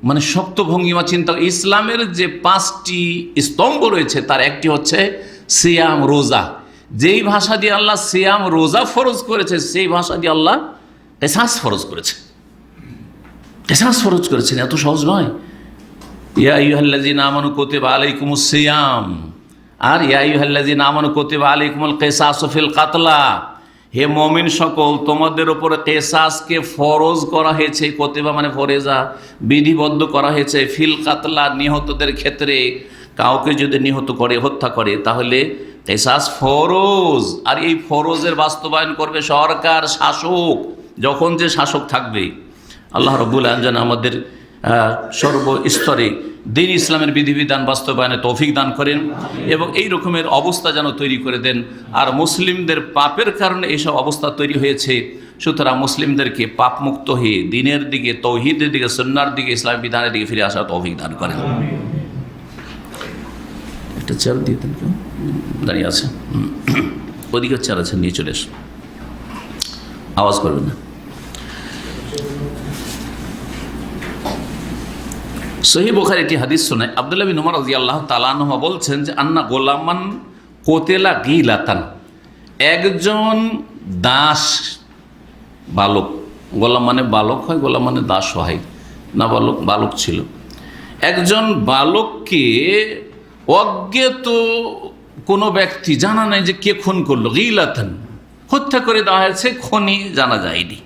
মানে শক্ত ভঙ্গিমা। চিন্তা, ইসলামের যে 5টি স্তম্ভ রয়েছে তার একটি হচ্ছে সিয়াম, রোজা। যেই ভাষা দিয়ে আল্লাহ সিয়াম রোজা ফরজ করেছে, সেই ভাষা দিয়ে আল্লাহ কিসাস ফরজ করেছে, কিসাস ফরজ করেছেন। এত সহজ নয়। ইয়া আইয়ুহাল্লাযীনা আমানু কুতিবা আলাইকুমুস সিয়াম, আর ইয়া আইয়ুহাল্লাযীনা আমানু কুতিবা আলাইকুমুল কিসাসু ফিল কাতলা, হে মুমিন সকল, তোমাদের উপরে কিসাসকে ফরজ করা হয়েছে। কুতিবা মানে ফরেজা, বিধিবদ্ধ করা হয়েছে, ফিল কাতলা, নিহতদের ক্ষেত্রে। কাউকে যদি নিহত করে, হত্যা করে, তাহলে কিসাস ফরজ। আর এই ফরজের বাস্তবায়ন করবে সরকার, শাসক, যখন যে শাসক থাকবে। আল্লাহ রাব্বুল আলামিন যেন আমাদের সর্বস্তরে দ্বীন ইসলামের বিধিবিধান বাস্তবায়নে তৌফিক দান করেন এবং এই রকমের অবস্থা যেন তৈরি করে দেন। আর মুসলিমদের পাপের কারণে এইসব অবস্থা তৈরি হয়েছে, সুতরাং মুসলিমদেরকে পাপমুক্ত হয়ে দিনের দিকে, তৌহিদের দিকে, সুন্নাহর দিকে, ইসলামী বিধানের দিকে ফিরে আসার তৌফিক দান করেন। একটা চেয়ার দিয়ে দেন, কেউ দাঁড়িয়ে আছে, ওদিকে চেয়ার আছে, নিয়ে চলে এসো, আওয়াজ করবেন না। সহিহ বুখারী একটি হাদিস শোনায়, আব্দুল্লাহ বিন উমর রাদিয়াল্লাহু তাআলা আনহু বলছেন যে আন্না গোলামান কোতেলা গিলাতান, একজন দাস, বালক, গোলাম মানে বালক হয়, গোলাম মানে দাস হয় না, বালক ছিল। একজন বালককে অজ্ঞাত কোনো ব্যক্তি, জানা নাই যে কে খুন করলো, গিলাতান, হত্যা করে দেওয়া হয়েছে, খনি জানা যায়নি।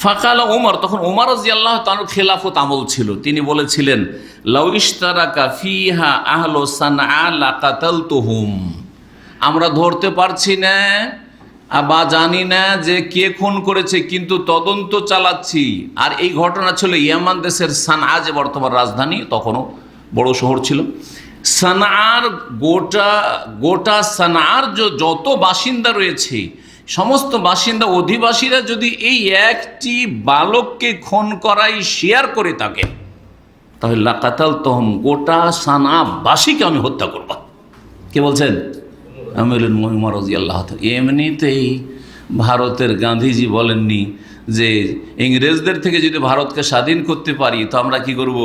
ফাকালা ওমর, তখন ওমর রাদিয়াল্লাহু তাআলা খেলাফত আমল ছিল, তিনি বলেছিলেন লাউ ইশতারাকা ফিহা আহলু সানআ লাকাতালতুহুম, আমরা ধরতে পারছি না বা জানি না যে কে খুন করেছে, কিন্তু তদন্ত চালাচ্ছি। আর এই ঘটনা ছিল ইয়ামান দেশের সানআ, যে বর্তমান রাজধানী, তখনও বড় শহর ছিল। সানআর গোটা সানআর যত বাসিন্দা রয়েছে, সমস্ত বাসিন্দা, অধিবাসীরা যদি এই একটি বালককে খুন করাই শেয়ার করে থাকে, তাহলে লাকাতালতুহুম, গোটা সানাবাসীকে আমি হত্যা করব। কে বলছেন? আমিরুল মুমিনিন ওমর রাদিয়াল্লাহু তাআলা। এমনিতেই ভারতের গান্ধীজি বলেননি যে ইংরেজদের থেকে যদি ভারতকে স্বাধীন করতে পারি তো আমরা কি করব?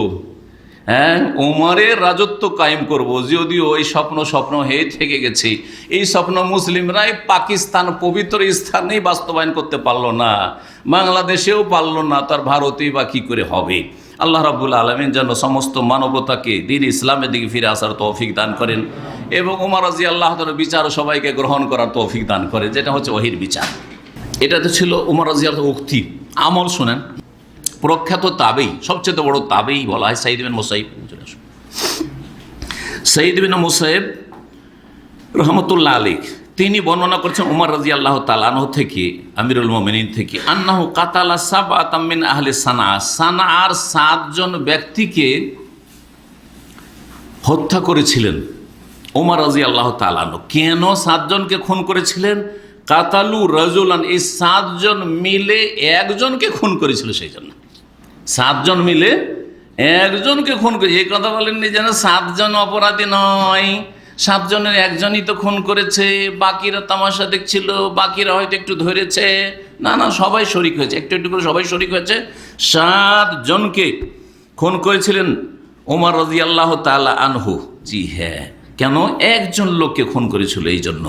হ্যাঁ, ওমরের রাজত্ব কায়েম করব। যদিও এই স্বপ্ন হয়ে থেকে গেছে, এই স্বপ্ন মুসলিমরাই পাকিস্তান পবিত্র স্থানেই বাস্তবায়ন করতে পারলো না, বাংলাদেশেও পারলো না, তার ভারতেই বা কী করে হবে। আল্লাহ রাব্বুল আলামিন যেন সমস্ত মানবতাকে দ্বীন ইসলামের দিকে ফিরে আসার তৌফিক দান করেন এবং ওমর রাদিয়াল্লাহু তাআলার বিচার সবাইকে গ্রহণ করার তৌফিক দান করেন, যেটা হচ্ছে ওহীর বিচার। এটা তো ছিল ওমর রাদিয়াল্লাহু তাআলার উক্তি। আমল শোনেন, প্রখ্যাত তাবেই, সবচেয়ে বড় তাবেই বলা হয় সাঈদ বিন মুসাইয়্যিব। সঈদ বিন মুসাইব রহমতুল্লাহ আলাইহ তিনি বর্ণনা করছেন উমর রাদিয়াল্লাহু তাআলা আনহু থেকে, আমিরুল মুমিনিন থেকে, আন্নাহু কাতালা সাবআতাম মিন আহলি সানআ, সানআর 7 জন ব্যক্তিকে হত্যা করেছিলেন উমর রাদিয়াল্লাহু তাআলা আনহু। কেন 7 জনকে খুন করেছিলেন? কাতালু রাজুলান, এই 7 জন মিলে একজনকে খুন করেছিল। সেই জন্য 7 জন মিলে একজনকে খুন করে, এই কথা বলেননি যেন 7 জন অপরাধী নয়, 7 জনের একজনই তো খুন করেছে, বাকিরা তামাশা দেখছিল, বাকিরা হয়তো একটু ধরেছে। না না, সবাই শরিক হয়েছে, একটু একটু করে সবাই শরিক হয়েছে। 7 জনকে খুন করেছিলেন ওমর রাদিয়াল্লাহু তাআলা আনহু। জি হ্যাঁ, কেন? একজন লোককে খুন করেছিল এই জন্য।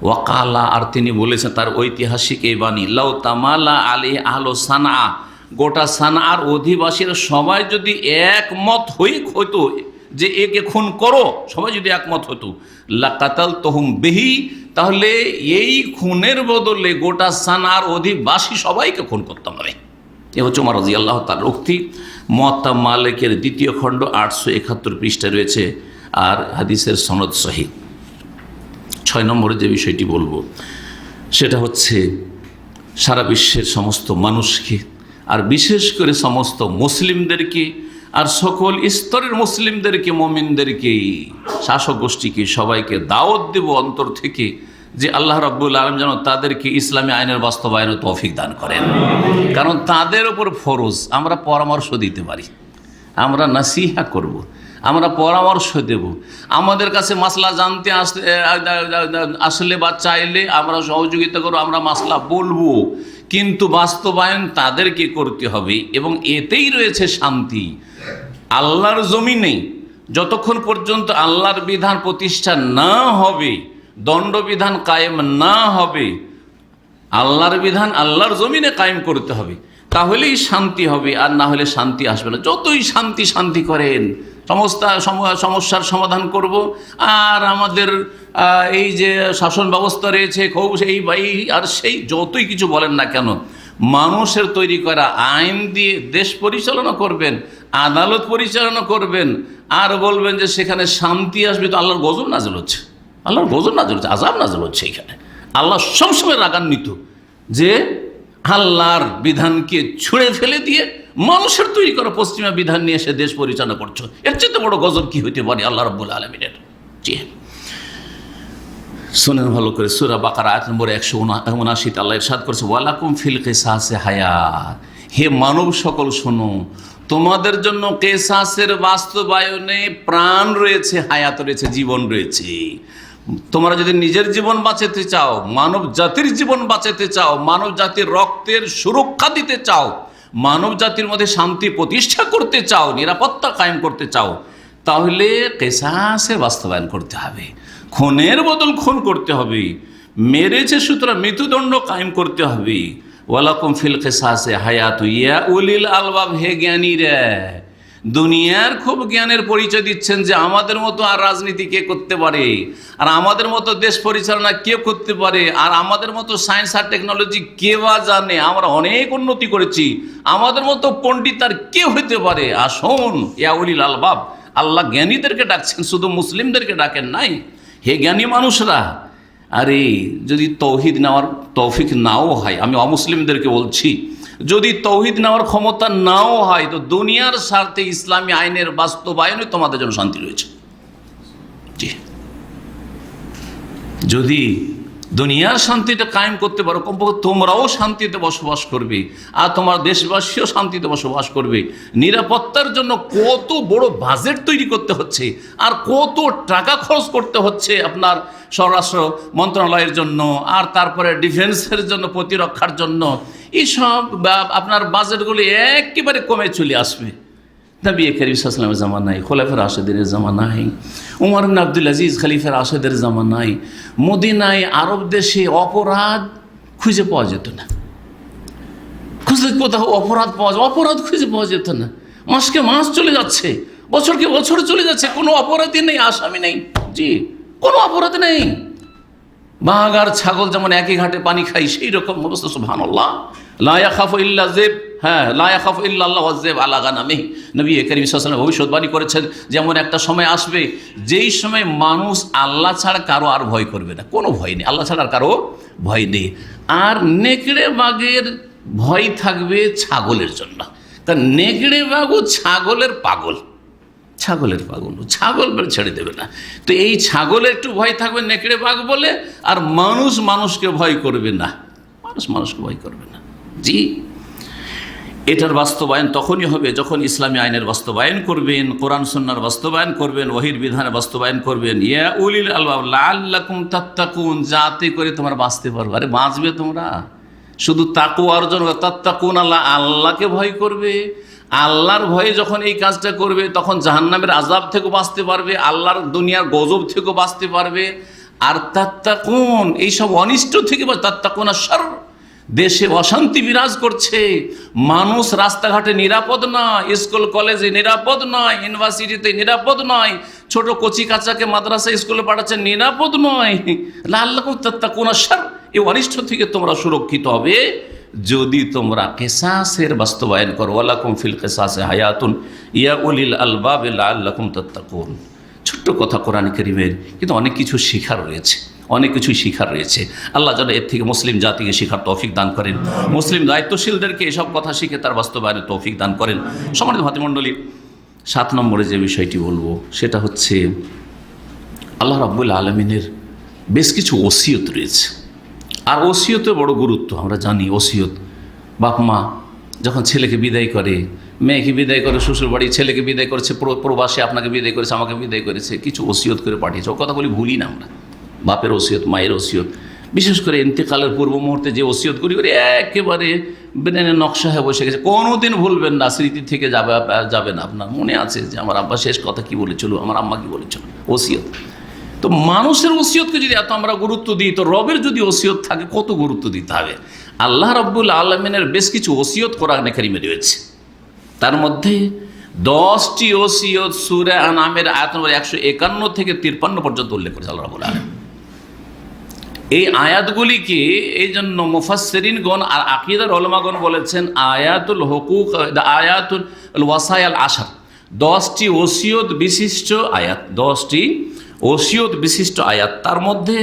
ওয়াকালা, আর তিনি বলেছেন তার ঐতিহাসিক এই বাণী, লাউ তামালা আলাইহি আহলু সানআ, গোটা সানআর অধিবাসীরা সবাই যদি একমত হইতো যে একে খুন করো, সবাই যদি একমত হতো, লাকাতালতুহুম বিহি, তাহলে এই খুনের বদলে গোটা সানআর অধিবাসী সবাইকে খুন করতাম আমি। এ হচ্ছে ওমর রাদিয়াল্লাহু তাআলার উক্তি। মুয়াত্তা মালিকের 2য় খণ্ড 871 পৃষ্ঠায় রয়েছে, আর হাদিসের সনদ সহিহ। 6 নম্বরে যে বিষয়টি বলবো সেটা হচ্ছে সারা বিশ্বের সমস্ত মানুষকে, আর বিশেষ করে সমস্ত মুসলিমদেরকে, আর সকল স্তরের মুসলিমদেরকে, মুমিনদেরকে, শাসক গোষ্ঠীকে, সবাইকে দাওয়াত দেব অন্তর থেকে যে আল্লাহ রাব্বুল আলামিন যেন তাদেরকে ইসলামী আইনের বাস্তবায়নের তৌফিক দান করেন। কারণ তাদের উপর ফরজ, আমরা পরামর্শ দিতে পারি, আমরা নাসিহা করব, আমরা পরামর্শ দেব, আমাদের কাছে মাসলা জানতে আসলে বা চাইলে আমরা সহযোগিতা করব, আমরা মাসলা বলবো, কিন্তু বাস্তবায়ন তাদেরকে করতে হবে। এবং এতেই রয়েছে শান্তি। আল্লাহর জমিনে যতক্ষণ পর্যন্ত আল্লাহর বিধান প্রতিষ্ঠা না হবে, দণ্ডবিধান কায়েম না হবে, আল্লাহর বিধান আল্লাহর জমিনে কায়েম করতে হবে, তাহলেই শান্তি হবে, আর না হলে শান্তি আসবে না। যতই শান্তি করেন, সমস্যার সমাধান করব, আর আমাদের এই যে শাসন ব্যবস্থা রয়েছে খুব সেই আর সেই যতই কিছু বলেন না কেন, মানুষের তৈরি করা আইন দিয়ে দেশ পরিচালনা করবেন, আদালত পরিচালনা করবেন, আর বলবেন যে সেখানে শান্তি আসবে, তো আল্লাহর গজব নাযিল হচ্ছে, আল্লাহর গজব নাযিল হচ্ছে, আযাব নাযিল হচ্ছে। এখানে আল্লাহ সবসময় রাগান্বিত যে আল্লাহর বিধানকে ছুঁড়ে ফেলে দিয়ে মানুষের তৈরি করা পশ্চিমা বিধান নিয়ে এসে দেশ পরিচালনা করছো, এর চেয়ে বড় গজব কি হইতে পারে আল্লাহ রাব্বুল আলামিনের। জি শোনেন ভালো করে, সূরা বাকারা আয়াত নম্বর 179 আল্লাহ ইরশাদ করেছে, ওয়ালাকুম ফিল কিসাসি হায়াত, হে মানব সকল শোনো, তোমাদের জন্য কিসাসের বাস্তবায়নে প্রাণ রয়েছে, হায়াত রয়েছে, জীবন রয়েছে। তোমরা যদি নিজের জীবন বাঁচাতে চাও, মানব জাতির জীবন বাঁচাতে চাও, মানব জাতির রক্তের সুরক্ষা দিতে চাও, মানব জাতির মধ্যে শান্তি প্রতিষ্ঠা করতে চাও, নিরাপত্তা কায়েম করতে চাও, তাহলে কিসাসের বাস্তবায়ন করতে হবে। খুনের বদল খুন করতে হবে, মেরেছে সুতরাং মৃত্যুদণ্ড কায়েম করতে হবে। ওয়ালাকুম ফিল কিসাসি হায়াতু ইয়া উলিল আলবাব, হে জ্ঞানীরা। দুনিয়ার খুব জ্ঞানের পরিচয় দিচ্ছেন যে আমাদের মতো আর রাজনীতি কে করতে পারে, আর আমাদের মতো দেশ পরিচালনা কে করতে পারে, আর আমাদের মতো সায়েন্স আর টেকনোলজি কে বা জানে, আমরা অনেক উন্নতি করেছি, আমাদের মতো পণ্ডিত আর কে হইতে পারে। আসুন ইয়া উলিল আলবাব, আল্লাহ জ্ঞানীদেরকে ডাকছেন, শুধু মুসলিমদেরকে ডাকেন নাই। হে জ্ঞানী মানুষরা, আরে যদি তৌহিদ নেওয়ার তৌফিক নাও হয়, আমি অমুসলিমদেরকে বলছি, যদি তৌহিদ নেওয়ার ক্ষমতা নাও হয়, তো দুনিয়ার স্বার্থে ইসলামী আইনের বাস্তবায়নে তোমাদের জন্য শান্তি রয়েছে। জি, যদি দুনিয়ার শান্তিটা কায়েম করতে পারো, কমপক্ষে তোমরাও শান্তিতে বসবাস করবে, আর তোমার দেশবাসীও শান্তিতে বসবাস করবে। নিরাপত্তার জন্য কত বড় বাজেট তৈরি করতে হচ্ছে, আর কত টাকা খরচ করতে হচ্ছে আপনার স্বরাষ্ট্র মন্ত্রণালয়ের জন্য, আর তারপরে ডিফেন্সের জন্য, প্রতিরক্ষার জন্য। এইসব আপনার বাজেটগুলি একেবারে কমে চলে আসবে। নবী করিম সাল্লাল্লাহু আলাইহি ওয়াসাল্লামের জামানায়, খোলাফায়ে রাশিদিনের জামানায়, উমর ইবনে আব্দুল আজিজ খলিফা রাশিদের জামানায় মদিনায়, আরব দেশে অপরাধ খুঁজে পাওয়া যেত না। খুঁজলে কোথাও অপরাধ খুঁজে পাওয়া যেত না। মাসকে মাস চলে যাচ্ছে, বছরকে বছর চলে যাচ্ছে, কোনো অপরাধী নেই, আসামি নেই। জি, কোনো অপরাধ নেই। বাঘ আর ছাগল যেমন একই ঘাটে পানি খাই, সেই রকম অবস্থা। সুবহানাল্লাহ, লা ইয়াখাফু ইল্লা যিব, হ্যাঁ, লা ইয়াখাফু ইল্লাল্লাহু ওয়ায-যিব আলা গানামিহি। নবী করিম সাল্লাল্লাহু আলাইহি ওয়াসাল্লাম ভবিষ্যৎবাণী করেছেন যেমন একটা সময় আসবে যেই সময় মানুষ আল্লাহ ছাড়া কারো আর ভয় করবে না, কোনো ভয় নেই, আল্লাহ ছাড়া আর কারো ভয় নেই। আর নেকড়ে বাঘের ভয় থাকবে ছাগলের জন্য, কারণ নেকড়ে বাঘও ছাগলের পাগল, ছাগলের পাগল, ছাগল বের ছেড়ে দেবে না। তো এই ছাগলের একটু ভয় থাকবে নেকড়ে বাঘ বলে, আর মানুষ মানুষকে ভয় করবে না, মানুষ মানুষকে ভয় করবে না। জি, এটার বাস্তবায়ন তখনই হবে যখন ইসলামী আইনের বাস্তবায়ন করবেন, কোরআন সুন্নাহর বাস্তবায়ন করবেন, ওহীর বিধানের বাস্তবায়ন করবেন। ইয়া উলিল আলবাব লাআল্লাকুম তাত্তাকুন, যাতে করে তোমরা বাঁচতে পারবে। আরে বাঁচবে তোমরা, শুধু তাকওয়া অর্জন, তাত্তাকুন আল্লাহ, আল্লাহকে ভয় করবে। আল্লাহর ভয়ে যখন এই কাজটা করবে তখন জাহান্নামের আযাব থেকে বাঁচতে পারবে, আল্লাহর দুনিয়ার গজব থেকে বাঁচতে পারবে। আর তাত্তাকুন, এইসব অনিষ্ট থেকে, তাত্তাকুন আশ-শারর, দেশে অশান্তি বিরাজ করছে, মানুষ রাস্তাঘাটে নিরাপদ নয়, স্কুল কলেজে নিরাপদ নয়, ইউনিভার্সিটিতে নিরাপদ নয়, ছোট কচি কাচাকে মাদ্রাসা স্কুলে পাঠাচ্ছে নিরাপদ নয়। লাআল্লাকুম তাত্তাকুন আশ-শারর, এই অনিষ্ট থেকে তোমরা সুরক্ষিত হবে যদি তোমরা কিসাসের বাস্তবায়ন করো। ওয়ালাকুম ফিল কিসাসি হায়াতুন ইয়া উলিল আলবাব লাআল্লাকুম তাত্তাকুন। ছোট্ট কথা কোরআন কারীমের, কিন্তু অনেক কিছু শিখার রয়েছে, অনেক কিছুই শিখার রয়েছে। আল্লাহ যেন এর থেকে মুসলিম জাতিকে শিখার তৌফিক দান করেন, মুসলিম দায়িত্বশীলদেরকে এসব কথা শিখে তার বাস্তবায়নের তৌফিক দান করেন। সম্মানিত ভাতৃমণ্ডলী, 7 নম্বরে যে বিষয়টি বলবো সেটা হচ্ছে আল্লাহ রাব্বুল আলামিনের বেশ কিছু ওসিয়ত রয়েছে। আর ওসিয়তে বড় গুরুত্ব আমরা জানি। ওসিয়ত, বাপ মা যখন ছেলেকে বিদায় করে, মেয়েকে বিদায় করে শ্বশুর বাড়ি, ছেলেকে বিদায় করেছে প্রবাসে, আপনাকে বিদায় করেছে, আমাকে বিদায় করেছে, কিছু ওসিয়ত করে পাঠিয়েছে। ও কথাগুলি ভুলি না আমরা, বাপের ওসিয়ত, মায়ের ওসিয়ত, বিশেষ করে ইন্তেকালের পূর্ব মুহূর্তে যে ওসিয়তগুলি করে একেবারে ব্রেনে নকশা হয়ে বসে গেছে, কোনোদিন ভুলবেন না, স্মৃতি থেকে যাবে না। আপনার মনে আছে যে আমার আব্বা শেষ কথা কি বলেছিল, আমার আম্মা কি বলেছিল, ওসিয়ত। তো মানুষের ওসিয়তকে যদি এত আমরা গুরুত্ব দিই, তো রবের যদি ওসিয়ত থাকে কত গুরুত্ব দিতে হবে। আল্লাহ রাব্বুল আলামিনের বেশ কিছু ওসিয়ত কোরআনে কারীমে রয়েছে, তার মধ্যে 10টি ওসিয়ত সূরা আনআমের আয়াত নম্বর 151 থেকে 53 পর্যন্ত উল্লেখ করেছে আল্লাহ রাব্বুল আলামিন। এই আয়াতগুলিকে এই জন্য মুফাসসিরিনগণ আর আকীদার উলামাগণ বলেছেন আয়াতুল হুকুক, আয়াতুল ওয়াসায়াল আশার, 10টি ওসিয়ত বিশিষ্ট আয়াত, 10টি ওসিয়ত বিশিষ্ট আয়াত। তার মধ্যে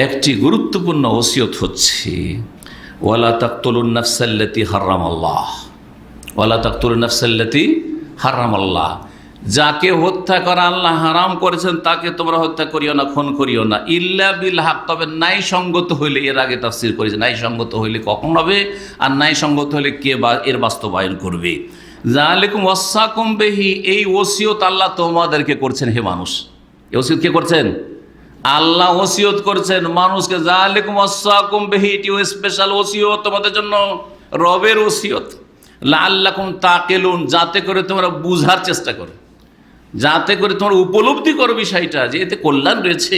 একটি গুরুত্বপূর্ণ ওসিয়ত হচ্ছে ওয়ালা তাকতুলুন নাফসাল্লাতী হারামাল্লাহ, ওয়ালা তাকতুলুন নাফসাল্লাতী হারামাল্লাহ, যাকে হত্যা করা আল্লাহ হারাম করেছেন তাকে তোমরা হত্যা করিও না, খুন করিও না, ইল্লা বিল হক, তবে ন্যায়সঙ্গত হইলে। এর আগে তাফসীর করেছে ন্যায়সঙ্গত হইলে কখন হবে, আর ন্যায়সঙ্গত হইলে কে বা এর বাস্তবায়ন করবে। যালিকুম ওয়াসাকুম বিহি, এই ওসিয়ত আল্লাহ তোমাদেরকে করছেন। হে মানুষ, এই ওসিয়ত কে করছেন? আল্লাহ ওসিয়ত করছেন মানুষকে। যালিকুম ওয়াসাকুম বিহি, এটি স্পেশাল ওসিয়ত তোমাদের জন্য, রবের ওসিয়ত। লাআল্লাকুম তাকিলুন, যাতে করে তোমরা বুঝার চেষ্টা করো, যাতে করে তোমরা উপলব্ধি করো বিষয়টা যে এতে কল্যাণ রয়েছে,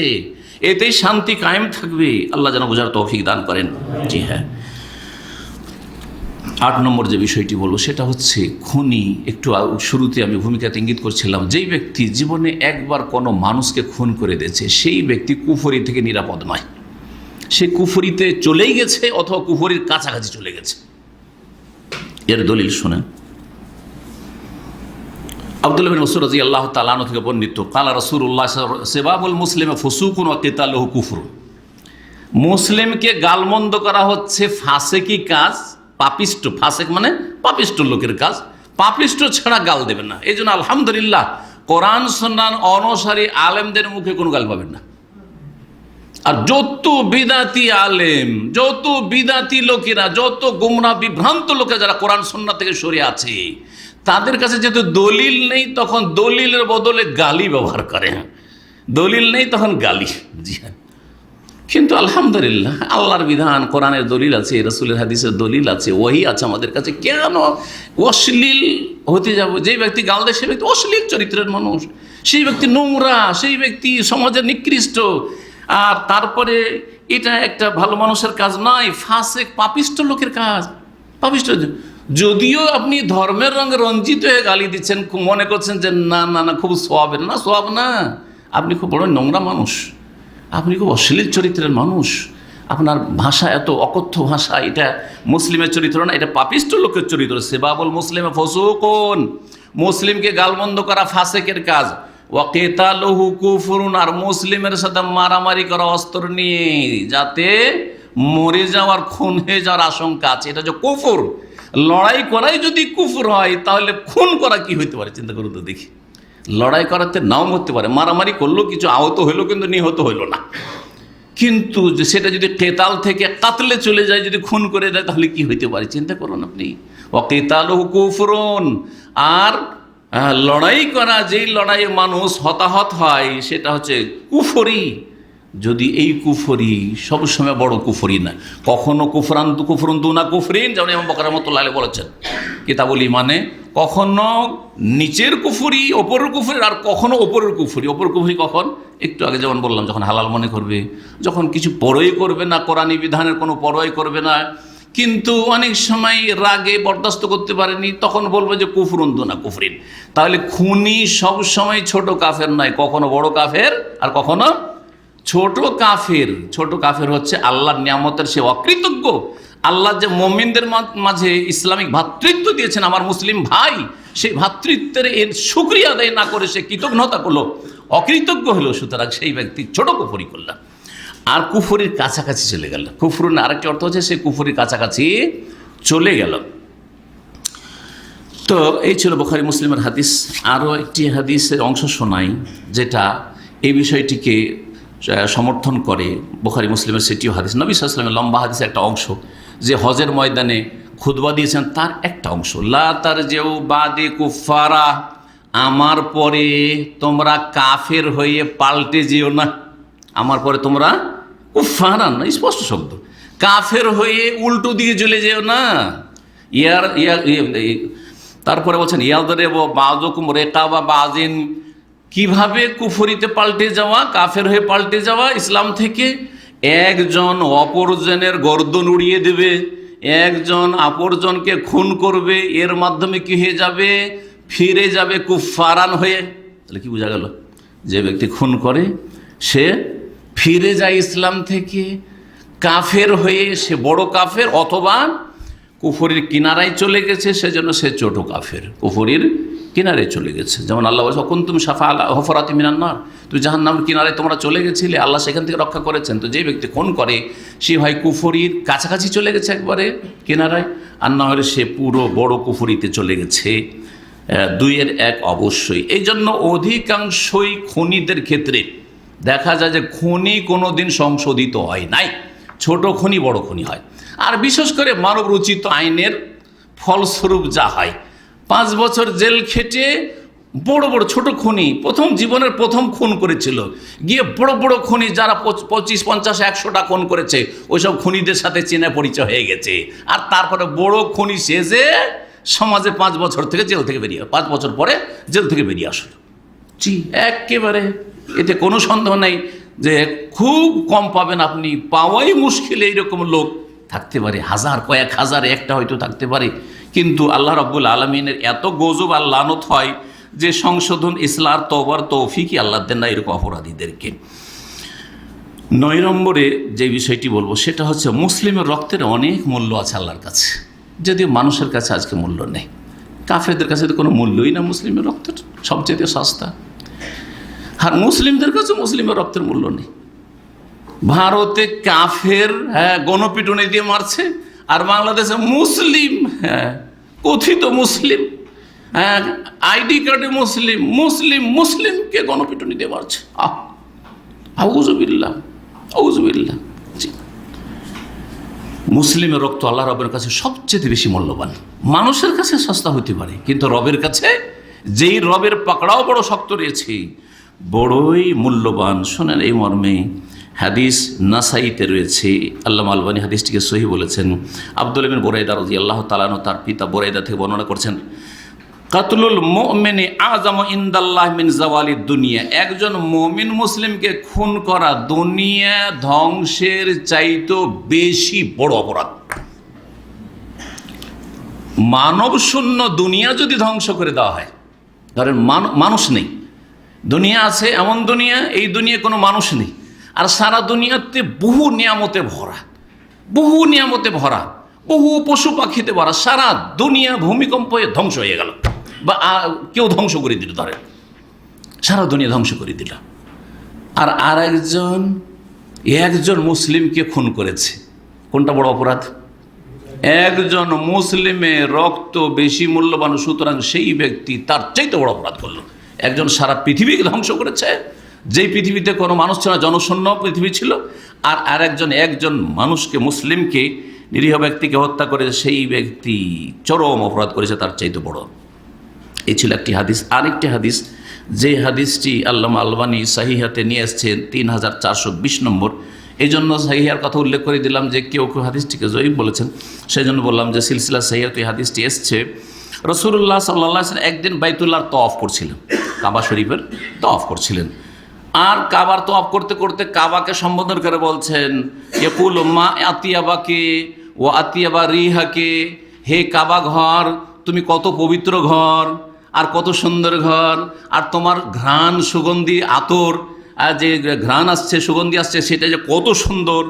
এতেই শান্তি কায়েম থাকবে। আল্লাহ যেন বোঝার তৌফিক দান করেন। জি হ্যাঁ, 8 নম্বর যে বিষয়টি বলবো সেটা হচ্ছে খুনি। একটু শুরুতে আমি ভূমিকাতে ইঙ্গিত করছিলাম, যেই ব্যক্তি জীবনে একবার কোনো মানুষকে খুন করে দিয়েছে সেই ব্যক্তি কুফরি থেকে নিরাপদ নয়। সে কুফরিতে চলেই গেছে অথবা কুফরির কাছাকাছি চলে গেছে। এর দলিল শোনেন। আব্দুল্লাহ বিন মাসউদ রাদিয়াল্লাহু তাআলা আনহু থেকে বর্ণিত, কালা রাসূলুল্লাহ সিবাবুল মুসলিমে ফুসুকুন ওয়া কিতালুহু কুফরুন, মুসলিমকে গালমন্দ করা হচ্ছে ফাসেকি কাজ, পাপিষ্ট। ফাসেক মানে পাপিষ্ট লোকের কাজ, পাপিষ্ট ছাড়া গাল দেবেন না। এই জন্য আলহামদুলিল্লাহ কোরআন সুন্নাহ অনুসারী আলেমদের মুখে কোনো গাল পাবেন না। আর যত বিদাতি আলেম, যত বিদাতি লোকেরা, যত গুমরাহ বিভ্রান্ত লোকেরা যারা কোরআন সুন্নাহ থেকে সরে আছে, তাদের কাছে যেহেতু দলিল নেই তখন দলিলের বদলে গালি ব্যবহার করে। দলিল নেই তখন গালি। জি হ্যাঁ, কিন্তু আলহামদুলিল্লাহ আল্লাহর বিধান, কোরআনের দলিল আছে, রাসূলের হাদিসের দলিল আছে, ওহী আছে আমাদের কাছে। কেন অশ্লীল হতে যাব? যেই ব্যক্তি গাল দেয় সেই ব্যক্তি অশ্লীল চরিত্রের মানুষ, সেই ব্যক্তি নোংরা, সেই ব্যক্তি সমাজের নিকৃষ্ট। আর তারপরে এটা একটা ভালো মানুষের কাজ নয়, ফাসেক পাপিষ্ট লোকের কাজ। পাপিষ্ট, যদিও আপনি ধর্মের রঙে রঞ্জিত হয়ে গালি দিচ্ছেন, মনে করছেন যে না না না খুব সোয়াবের, না সোয়াব না, আপনি খুব বড় নোংরা মানুষ, আপনি খুব অশ্লীল চরিত্রের মানুষ, আপনার ভাষা এত অকথ্য ভাষা, এটা মুসলিমের চরিত্র না, এটা পাপিষ্ট লোকের চরিত্র। সেবাবুল মুসলিমে ফসুকুন, মুসলিমকে গালমন্দ করা ফাসেকের কাজ। ওয়াকিতালুহু কুফরুন, আর মুসলিমের সাথে মারামারি করা অস্ত্র নিয়ে যাতে মরে যাওয়ার, খুন হয়ে যাওয়ার আশঙ্কা আছে, এটা যে কুফর। লড়াই করাই যদি কুফর হয় তাহলে খুন করা কি হইতে পারে চিন্তা করুন তো দেখি। লড়াই করাতে নাও মরতে পারে, মারামারি করলো, কিছু আহত হইলো কিন্তু নিহত হইল না। কিন্তু সেটা যদি কেতাল থেকে কাতলে চলে যায়, যদি খুন করে দেয়, তাহলে কি হইতে পারে চিন্তা করুন আপনি। ওয়াকিতালুহু কুফরুন, আর লড়াই করা, যেই লড়াইয়ে মানুষ হতাহত হয় সেটা হচ্ছে কুফরি। যদি এই কুফরি সবসময় বড় কুফরি না, কখনো কুফরুন দুনা কুফরিন, যেমন ইমাম বকর রাহমাতুল্লাহ আলাইহি বলেছেন কিতাবুল ঈমানে, কখনো নিচের কুফরি, ওপরের কুফরি, আর কখনো ওপরের কুফরি। ওপরের কুফরি কখন? একটু আগে যেমন বললাম, যখন হালাল মনে করবে, যখন কিছু পরোই করবে না, কোরআনী বিধানের কোনো পরোই করবে না, কিন্তু অনেক সময় রাগে বরদাস্ত করতে পারেনি, তখন বলবে যে কুফরুন দুনা কুফরিন। তাহলে খুনি সব সময় ছোট কাফের নয়, কখনো বড় কাফের আর কখনো ছোট কাফের। ছোট কাফের হচ্ছে আল্লাহর নিয়ামতের সে অকৃতজ্ঞ। আল্লাহ যে মুমিনদের মাঝে ইসলামিক ভ্রাতৃত্ব দিয়েছেন, আমার মুসলিম ভাই, সেই ভ্রাতৃত্বের এর শুকরিয়া আদায় না করে সে কৃতজ্ঞতা করলো, অকৃতজ্ঞ হলো, সুতরাং সেই ব্যক্তি ছোট কুফরি করল। আর কুফরির কাছাকাছি চলে গেল। কুফরুন আরেকটি অর্থ হচ্ছে সে কুফরির কাছাকাছি চলে গেল। তো এই ছিল বুখারী মুসলিমের হাদিস। আরও একটি হাদিসের অংশ শোনাই যেটা এই বিষয়টিকে সমর্থন করে। বুখারী মুসলিমের সেটিও হাদিস, নবী সাল্লাল্লাহু আলাইহি ওয়াসাল্লামের লম্বা হাদিসের একটা অংশ, যে হজের ময়দানে খুতবা দিয়েছেন তার একটা অংশ। লা তারজিউ বাদি কুফারা, আমার পরে তোমরা কাফের হয়ে পাল্টে যেও না। আমার পরে তোমরা কুফারান, স্পষ্ট শব্দ, কাফের হয়ে উল্টো দিকে চলে যেও না। তারপরে বলছেন ইয়াদরিব বাযুকুম রিকাবা বাযিন, কিভাবে কুফরিতে পাল্টে যাওয়া, কাফের হয়ে পাল্টে যাওয়া ইসলাম থেকে? একজন অপরজনের গর্দন উড়িয়ে দেবে, একজন অপরজনকে খুন করবে, এর মাধ্যমে কি হয়ে যাবে? ফিরে যাবে কুফারান হয়ে। তাহলে কি বোঝা গেল? যে ব্যক্তি খুন করে সে ফিরে যায় ইসলাম থেকে, কাফের হয়ে সে বড় কাফের, অথবা কুফরির কিনারায় চলে গেছে, সেজন্য সে ছোট কাফের, কুফরির কিনারে চলে গেছে। যেমন আল্লাহ বলছে কুনতুম শাফা আলা হুফরাতি মিনান নার, তুমি জাহান্নামের কিনারে তোমরা চলে গেছিলে, আল্লাহ সেখান থেকে রক্ষা করেছেন। তো যে ব্যক্তি খুন করে সে ভাই কুফরির কাছাকাছি চলে গেছে, একবারে কিনারায়, আর না হলে সে পুরো বড় কুফরিতে চলে গেছে। দুইয়ের এক অবশ্যই। এই জন্য অধিকাংশই খুনিদের ক্ষেত্রে দেখা যায় যে খুনি কোনো দিন সংশোধিত হয় নাই, ছোট খুনি বড় খুনি হয়। আর বিশেষ করে মানব রচিত আইনের ফলস্বরূপ যা হয়, 5 বছর জেল খেটে বড় বড় ছোট খুনি জীবনের প্রথম খুন করেছিল, গিয়ে বড় বড় খুনি যারা 25, 50, 100টা খুন করেছে, ওইসব খুনিদের সাথে চেনা পরিচয় হয়ে গেছে। আর তারপরে বড় খুনি শেষে সমাজে 5 বছর থেকে জেল থেকে বেরিয়ে, 5 বছর পরে জেল থেকে বেরিয়ে আসলো। জি, একেবারে এতে কোনো সন্দেহ নেই যে খুব কম পাবেন আপনি, পাওয়াই মুশকিল এইরকম লোক। থাকতে পারে হাজার, কয়েক হাজার, একটা হয়তো থাকতে পারে, কিন্তু আল্লাহ রাব্বুল আলামিনের এত গজব আর লানত হয় যে সংশোধন, ইসলার, তওবার তৌফিকই আল্লাহ দেন না এরকম অপরাধীদেরকে। 9 নম্বরে যে বিষয়টি বলবো সেটা হচ্ছে মুসলিমের রক্তের অনেক মূল্য আছে আল্লাহর কাছে, যদিও মানুষের কাছে আজকে মূল্য নেই। কাফেরদের কাছে তো কোনো মূল্যই না মুসলিমের রক্তের, সবচেয়ে সস্তা। আর মুসলিমদের কাছে মুসলিমের রক্তের মূল্য নেই। ভারতে কাফের গণপিটুনি দিয়ে মারছে, আর বাংলাদেশে মুসলিম, কথিত মুসলিম, আইডি কার্ডে মুসলিম, মুসলিমকে গণপিটুনি দিয়ে মারছে। আউযুবিল্লাহ, আউযুবিল্লাহ। মুসলিমের রক্ত আল্লাহ রবের কাছে সবচেয়ে বেশি মূল্যবান। মানুষের কাছে সস্তা হতে পারে, কিন্তু রবের কাছে, যেই রবের পাকড়াও বড় শক্ত রয়েছে, বড়ই মূল্যবান। শোনেন এই মর্মে হাদিস নাসাইতে রয়েছে, আল্লামা আলবানী হাদিসটিকে সহি বলেছেন। আব্দুল্লাহ ইবনে বুরাইদা রাদিয়াল্লাহু তাআলা আনহু তার পিতা বুরাইদা থেকে বর্ণনা করছেন, কাতলুল মুমিনি আযামু ইনদাল্লাহ মিন জাওয়ালিদ দুনিয়া, একজন মুমিন মুসলিমকে খুন করা দুনিয়া ধ্বংসের চাইতে বেশি বড় অপরাধ। মানব শূন্য দুনিয়া যদি ধ্বংস করে দেওয়া হয়, ধরেন মানুষ নেই, দুনিয়া আছে এমন দুনিয়া, এই দুনিয়া কোনো মানুষ নেই, আর সারা দুনিয়াতে বহু নিয়ামতে ভরা, বহু নিয়ামতে ভরা, বহু পশু পাখিতে ভরা। সারা দুনিয়া ভূমিকম্প হয়ে ধ্বংস হয়ে গেল, বা কেউ ধ্বংস করে দিল, ধরে সারা দুনিয়া ধ্বংস করে দিল। আর একজন মুসলিমকে খুন করেছে। কোনটা বড় অপরাধ? একজন মুসলিমের রক্ত বেশি মূল্যবান, সুতরাং সেই ব্যক্তি তার চাইতে বড় অপরাধ করলো। একজন সারা পৃথিবীকে ধ্বংস করেছে, যেই পৃথিবীতে কোনো মানুষ ছিল না, জনশূন্য পৃথিবী ছিল। আর একজন মানুষকে, মুসলিমকে, নিরীহ ব্যক্তিকে হত্যা করেছে, সেই ব্যক্তি চরম অপরাধ করেছে, তার চাইতে বড়। এই ছিল একটি হাদিস। আরেকটি হাদিস, যে হাদিসটি আল্লামা আলবানী সাহিহাতে নিয়ে এসছেন 3420 নম্বর। এই জন্য সাহিহার কথা উল্লেখ করে দিলাম যে কেউ কেউ হাদিসটিকে জয়ীফ বলেছেন, সেই জন্য বললাম যে সিলসিলা সাহিহাতে এই হাদিসটি এসছে। রাসূলুল্লাহ সাল্লাল্লাহু আলাইহি ওয়াসাল্লাম একদিন বাইতুল্লাহর তওয়াফ করছিলেন, কাবা শরীফের তওয়াফ করছিলেন। আর কাবার তওয়াফ করতে করতে কাবাকে সম্বোধন করে বলছেন, ইয়াকুল মা আতিয়াবাকে ও আতিয়াবা রিহাকে, হে কাবা ঘর, তুমি কত পবিত্র ঘর আর কত সুন্দর ঘর, আর তোমার ঘ্রাণ সুগন্ধি আতর, আর যে ঘ্রাণ আসছে, সুগন্ধি আসছে, সেটা যে কত সুন্দর।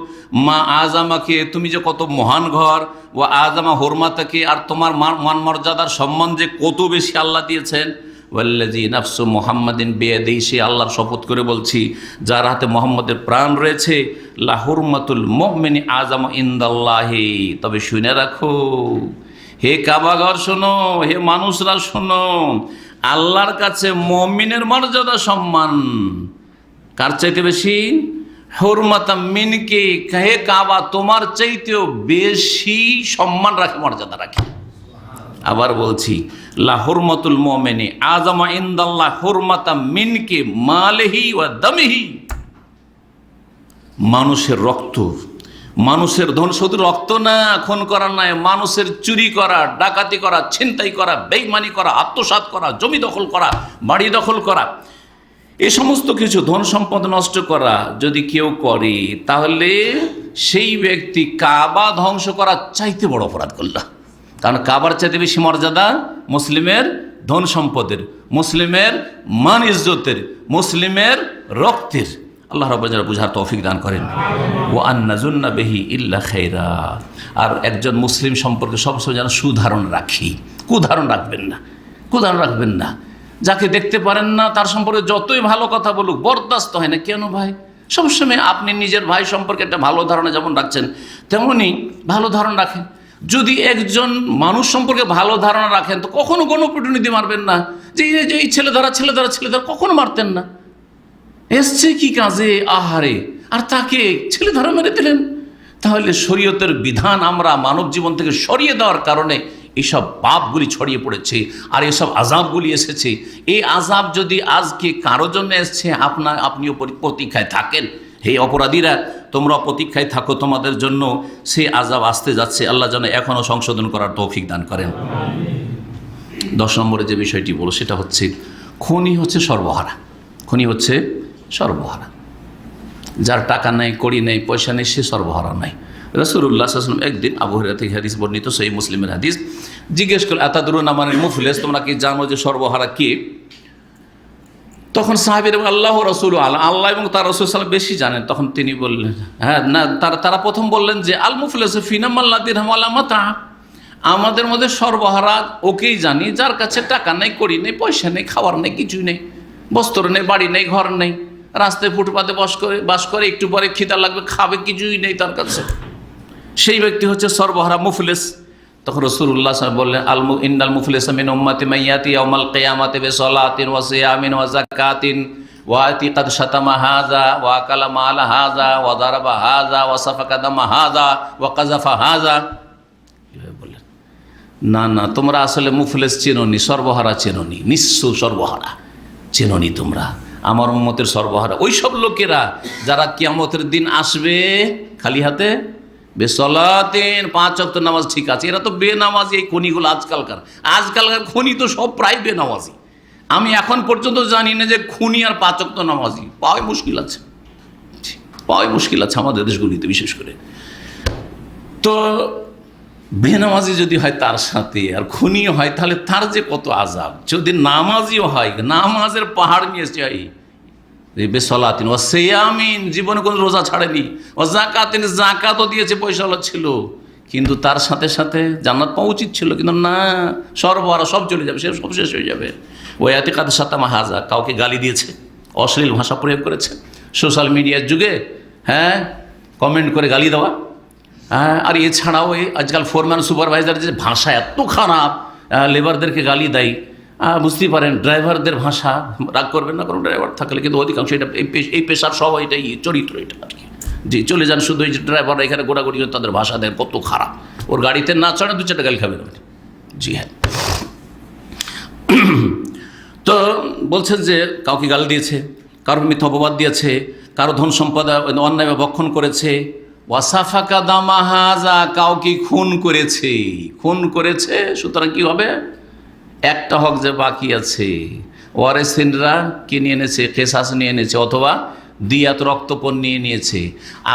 মা আজামাকে, তুমি যে কত মহান ঘর, ও আজামা হরমাতাকে, আর তোমার মান মর্যাদার সম্মান যে কত বেশি আল্লাহ দিয়েছেন। ওয়াল্লাযী নাফসু মুহাম্মাদিন বিয়াদিহি, সে আল্লাহর শপথ করে বলছি যার হাতে মুহাম্মদের প্রাণ রয়েছে, লা হুরমাতুল মুমিনি আযামু ইনদাল্লাহি, তবে শুনে রাখো হে কাবাঘর, শোনো, হে মানুষরা শোনো, আল্লাহর কাছে মুমিনের মর্যাদা সম্মান কার চাইতে বেশি? হুরমাতা মিনকে, হে কাবা, তোমার চাইতেও বেশি সম্মান রাখে, মর্যাদা রাখে। আবার বলছি, লা হুরমাতুল মুমিনি আযামু ইনদাল্লাহ হুরমাতা মিনকে মালিহি ওয়া দামিহি, মানুষের রক্ত, মানুষের ধন, শুধু রক্ত না, খুন করা নয়, মানুষের চুরি করা, ডাকাতি করা, ছিনতাই করা, বেঈমানি করা, আত্মসাৎ করা, জমি দখল করা, বাড়ি দখল করা, এই সমস্ত কিছু ধন সম্পদ নষ্ট করা যদি কেউ করে, তাহলে সেই ব্যক্তি কাবা ধ্বংস করার চাইতে বড় অপরাধ করল। কারণ কাবার চাইতে বেশি মর্যাদা মুসলিমের ধন সম্পদের, মুসলিমের মান ইজ্জতের, মুসলিমের রক্তের। আল্লাহ রাব্বুল আলামিন বুঝার তৌফিক দান করেন। ওয়া আন্নাজুন্না বিহি ইল্লা খাইরা, আর একজন মুসলিম সম্পর্কে সবসময় যেন সুধারণ রাখি, কুধারণ রাখবেন না, কুধারণ রাখবেন না। যাকে দেখতে পারেন না তার সম্পর্কে যতই ভালো কথা বলুক, বরদাস্ত হয় না। কেন ভাই? সবসময় আপনি নিজের ভাই সম্পর্কে একটা ভালো ধারণা যেমন রাখছেন, তেমনই ভালো ধারণা রাখেন। যদি একজন মানুষ সম্পর্কে ভালো ধারণা রাখেন, তো কখনো গণপ্রতিনিধি মারবেন না, যে এই ছেলেধরা কখনো মারতেন না। এসছে কি কাজে, আহারে, আর তাকে ছেলেধরা মেরে দিলেন। তাহলে শরীয়তের বিধান আমরা মানব জীবন থেকে সরিয়ে দেওয়ার কারণে এইসব পাপগুলি ছড়িয়ে পড়েছে, আর এসব আযাবগুলি এসেছে। এই আযাব যদি আজকে কারো জন্য এসছে, আপনিও প্রতীক্ষায় থাকেন, হে অপরাধীরা, তোমরা প্রতীক্ষায় থাকো, তোমাদের জন্য সেই আযাব আসতে যাচ্ছে। আল্লাহ যেন এখনও সংশোধন করার তৌফিক দান করেন। 10 নম্বরে যে বিষয়টি বলো, সেটা হচ্ছে খনি হচ্ছে সর্বহারা। খনি হচ্ছে সর্বহারা। যার টাকা নেই, কড়ি নেই, পয়সা নেই, সে সর্বহারা নাই। রাসূলুল্লাহ সাল্লাল্লাহু আলাইহি ওয়াসাল্লাম একদিন আবু হুরায়রা থেকে হাদিস বর্ণিত, সহিহ মুসলিমের হাদিস, জিজ্ঞেস করলেন, আতাদরুনা মানিল মুফলিস, তোমরা কি জানো যে সর্বহারা কে? তখন সাহাবীরা আল্লাহ রাসূলু আলাম, আল্লাহ এবং তার রাসূল সাল্লাল্লাহু বেশি জানেন। তখন তিনি বললেন, হ্যাঁ না, তারা প্রথম বললেন যে আল মুফলিসু ফিনা মান লা দিরহাম ওয়ালা মাতা, আমাদের মধ্যে সর্বহারা ওকেই জানি যার কাছে টাকা নেই, কড়ি নেই, পয়সা নেই, খাবার নেই, কিছুই নেই, বস্ত্র নেই, বাড়ি নেই, ঘর নেই, রাস্তায় ফুটপাতে বাস করে, একটু পরে খিদা লাগবে, খাবে, কিছুই নেই তার কাছে, সেই ব্যক্তি হচ্ছে সর্বহারা, মুফলিস। তখন রাসূলুল্লাহ সাল্লাল্লাহু আলাইহি ওয়াসাল্লাম বললেন, ইন্নাল মুফলিসা মিন উম্মতি মান ইয়াতি ইয়াউমাল কিয়ামাতি বিসালাতিন ওয়া সিয়ামিন ওয়া যাকাতিন ওয়া আতিকাদ শাতামা হাযা ওয়া আকালা মালা হাযা ওয়া দারাবা হাযা ওয়া সাফাকা দামা হাযা ওয়া কাযাফা হাযা। বললেন, না, তোমরা আসলে মুফলিস চেনোনি, সর্বহারা চেনোনি, নিঃস্ব সর্বহারা চেনোনি তোমরা। আমার উম্মতের সর্বহারা ওই সব লোকেরা যারা কিয়ামতের দিন আসবে খালি হাতে, বেসলাতিন, 5 ওয়াক্ত নামাজ ঠিক আছে, এরা তো বেনামাজি। এই খনিগুলো আজকালকার খনি তো সব প্রায় বেনামাজি। আমি এখন পর্যন্ত জানি না যে খুনি আর 5 ওয়াক্ত নামাজি পাওয়াই মুশকিল আছে আমাদের দেশগুলিতে বিশেষ করে। তো বেনামাজি যদি হয় তার সাথে আর খুনিও হয়, তাহলে তার যে কত আযাব। যদি নামাজিও হয়, নামাজের পাহাড় নিয়ে বেসলাতিন ও সিয়ামিন, জীবনে কোনো রোজা ছাড়েনি, ও জাকাতিন, জাকাতও দিয়েছে, পয়সাওয়ালা ছিল, কিন্তু তার সাথে সাথে জান্নাত পাওয়া উচিত ছিল, কিন্তু না, সর্বহারা, সব চলে যাবে, সে সব শেষ হয়ে যাবে। ওই এতেকাদের সাথে মাহাজা, কাউকে গালি দিয়েছে, অশ্লীল ভাষা প্রয়োগ করেছে, সোশ্যাল মিডিয়ার যুগে কমেন্ট করে গালি দেওয়া। আর এছাড়াও এই আজকাল ফোরম্যান সুপারভাইজার যে ভাষা এত খারাপ, লেবারদেরকে গালি দেয়, বুঝতেই পারেন, ড্রাইভারদের ভাষা, রাগ করবেন না, কোনো ড্রাইভার থাকলে, কিন্তু অধিকাংশ এটা এই পেশার সব এটাই চরিত্র, এটা আর কি। জি, চলে যান, শুধু এই যে ড্রাইভাররা এখানে গোড়াগড়ি, তাদের ভাষা দেয় কত খারাপ, ওর গাড়িতে না চড়ে 2-4টা গালি খাবেন। জি হ্যাঁ। তো বলছেন যে কাউকে গালি দিয়েছে, কারোর মিথ্যা অপবাদ দিয়েছে, কারো ধন সম্পদ অন্যায় বা ভক্ষণ করেছে, ওয়াসাফাকা দামাহাজা, কাউকে খুন করেছে, সুতরাং কি হবে, একটা হক যে বাকি আছে, ওয়ারেসিনরা কি নিয়ে এনেছে, কেসাস নিয়ে এনেছে, অথবা দিয়াত, রক্তপণ নিয়ে নিয়েছে।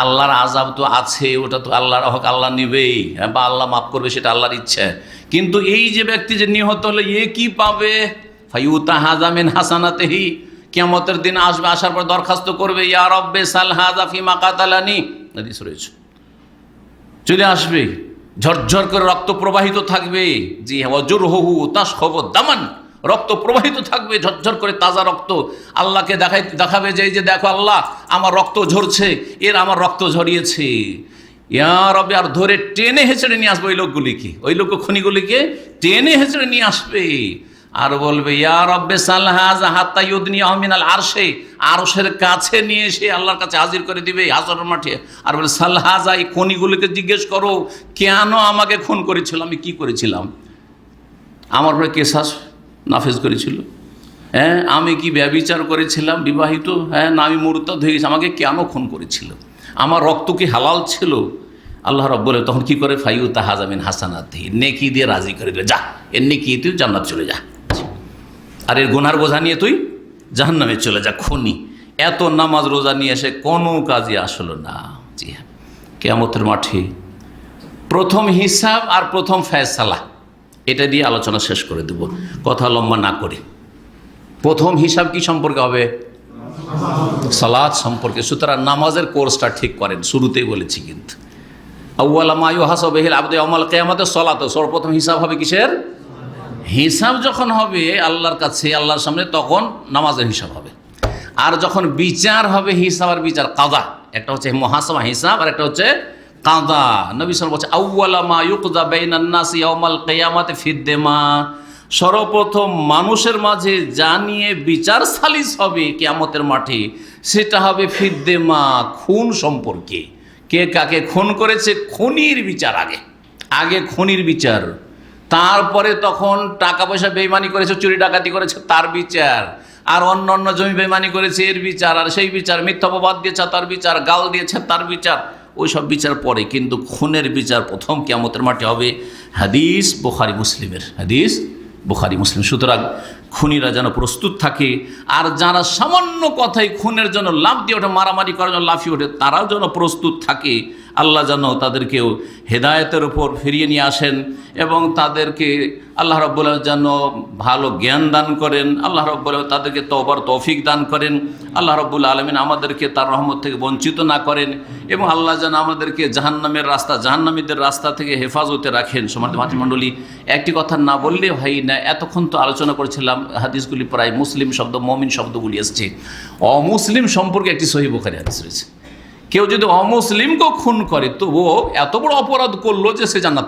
আল্লাহর আযাব তো আছে, ওটা তো আল্লাহর হক, আল্লাহ নিবেই, বা আল্লাহ মাফ করবে, সেটা আল্লাহর ইচ্ছা। কিন্তু এই যে ব্যক্তি যে নিহত হলো, এ কি পাবে, ফায়ুতা হাজা মিন হাসানাতিহি, কিয়ামতের দিন আসবে, আসার পর দরখাস্ত করবে, ইয়া রব্বে সাল হাজা ফিমা কাতালানি, হাদিস রয়েছে, চলে আসবে, ঝরঝর করে রক্ত প্রবাহিত থাকবে। জি হ্যাঁ, ওয়াজুরহু তাসখাবু দামান, রক্ত প্রবাহিত থাকবে, ঝরঝর করে তাজা রক্ত। আল্লাহকে দেখাবে যে এই যে দেখো আল্লাহ, আমার রক্ত ঝরছে, এর আমার রক্ত ঝরিয়েছে। ইয়া রব্বে, আর ধরে টেনে হেঁচড়ে নিয়ে আসবে ওই লোক খনিগুলিকে টেনে হেঁচড়ে নিয়ে আসবে, আর বলবে ইয়া রব্বে সাল হাযা হাত্তা ইউদনিয়াহু মিনাল আরশে, আরশের কাছে নিয়ে এসে আল্লাহর কাছে হাজির করে দিবে হাসরের মাঠে। আর বলে সাল হাযা, এই খনিগুলিকে জিজ্ঞেস করো, কেন আমাকে খুন করেছিল, আমি কি করেছিলাম, আমার উপরে কেসাস নাফেজ করেছিল, হ্যাঁ, আমি কি ব্যভিচার করেছিলাম, বিবাহিত, হ্যাঁ, না আমি মুরতাদ হয়ে গেছি, আমাকে কেন খুন করেছিল, আমার রক্ত কি হালাল ছিল। আল্লাহ রাব্বুল বলে তখন কি করে, ফায়ুতা হাজা মিন হাসানাতিহি, নেকি দিয়ে রাজি করে দেবে, যা, এর নেকি তুই জান্নাত চলে যা, আর এর গুনার বোঝা নিয়ে তুই জাহান্নামে চলে যা। খুনি এত নামাজ রোজা নিয়ে এসে কোনো কাজে আসলো না। জি হ্যাঁ, কিয়ামতের মাঠে প্রথম হিসাব আর প্রথম ফয়সালা, এটা দিয়ে আলোচনা শেষ করে দেব, কথা লম্বা না করে। প্রথম হিসাব কি সম্পর্কে হবে, সালাত সম্পর্কে। সুতরাং নামাজের কোর্সটা ঠিক করেন, শুরুতেই বলেছি, কিন্তু আউয়ালা মা ইউহাসাবু বিহিল আবদু ইয়াউমাল কিয়ামাতি সালাত, সর্বপ্রথম হিসাব হবে কিসের, হিসাব যখন হবে আল্লাহর কাছে, আল্লাহর সামনে, তখন নামাজের হিসাব হবে। আর যখন বিচার হবে, হিসাব আর বিচার, কাদা, একটা হচ্ছে মুহাসাবা হিসাব, আর একটা হচ্ছে কাদা। নবী সাল্লাল্লাহু আলাইহি ওয়াসাল্লাম বলছে আউয়ালা মা ইউকযা বাইনান নাসি ইয়াউমাল কিয়ামাতি ফিদ-দিমা, সর্বপ্রথম মানুষের মাঝে যা নিয়ে বিচার সালিস হবে কিয়ামতের মাঠে, সেটা হবে ফিদ-দিমা, খুন সম্পর্কে। কে কাকে খুন করেছে, খুনির বিচার, আগে খুনির বিচার, তারপরে তখন টাকা পয়সা বেইমানি করেছে, চুরি ডাকাতি করেছে, তার বিচার, আর অন্য জমি বেইমানি করেছে, এর বিচার, আর সেই বিচার, মিথ্যা অপবাদ দিয়েছে তার বিচার, গাল দিয়েছে তার বিচার, ওই সব বিচার পরে, কিন্তু খুনের বিচার প্রথম কিয়ামতের মাঠে হবে। হাদিস বুখারী মুসলিমের, হাদিস বুখারী মুসলিম। সুতরাং খুনিরা যেন প্রস্তুত থাকে, আর যারা সামান্য কথাই খুনের জন্য লাফ দিয়ে ওঠে, মারামারি করার জন্য লাফিয়ে ওঠে, তারাও যেন প্রস্তুত থাকে। আল্লাহ যেন তাদেরকেও হেদায়েতের উপর ফিরিয়ে নিয়ে আসেন, এবং তাদেরকে আল্লাহ রাব্বুল আলামিন যেন ভালো জ্ঞান দান করেন, আল্লাহ রাব্বুল আলামিন তাদেরকে তওবার তৌফিক দান করেন, আল্লাহ রাব্বুল আলামিন আমাদেরকে তার রহমত থেকে বঞ্চিত না করেন, এবং আল্লাহ যেন আমাদেরকে জাহান্নামের রাস্তা, জাহান্নামীদের রাস্তা থেকে হেফাজতে রাখেন। সম্মানিত ভাতৃমণ্ডলী, একটি কথা না বললে হয় না, এতক্ষণ তো আলোচনা করেছিলাম, হাদিসগুলি প্রায় মুসলিম শব্দ, মুমিন শব্দগুলি এসেছে। অমুসলিম সম্পর্কে একটি সহিহ বুখারী হাদিস রয়েছে, কেউ যদি অমুসলিমকেও খুন করে, তো ও এত বড় অপরাধ করলো যে সে জান্নাত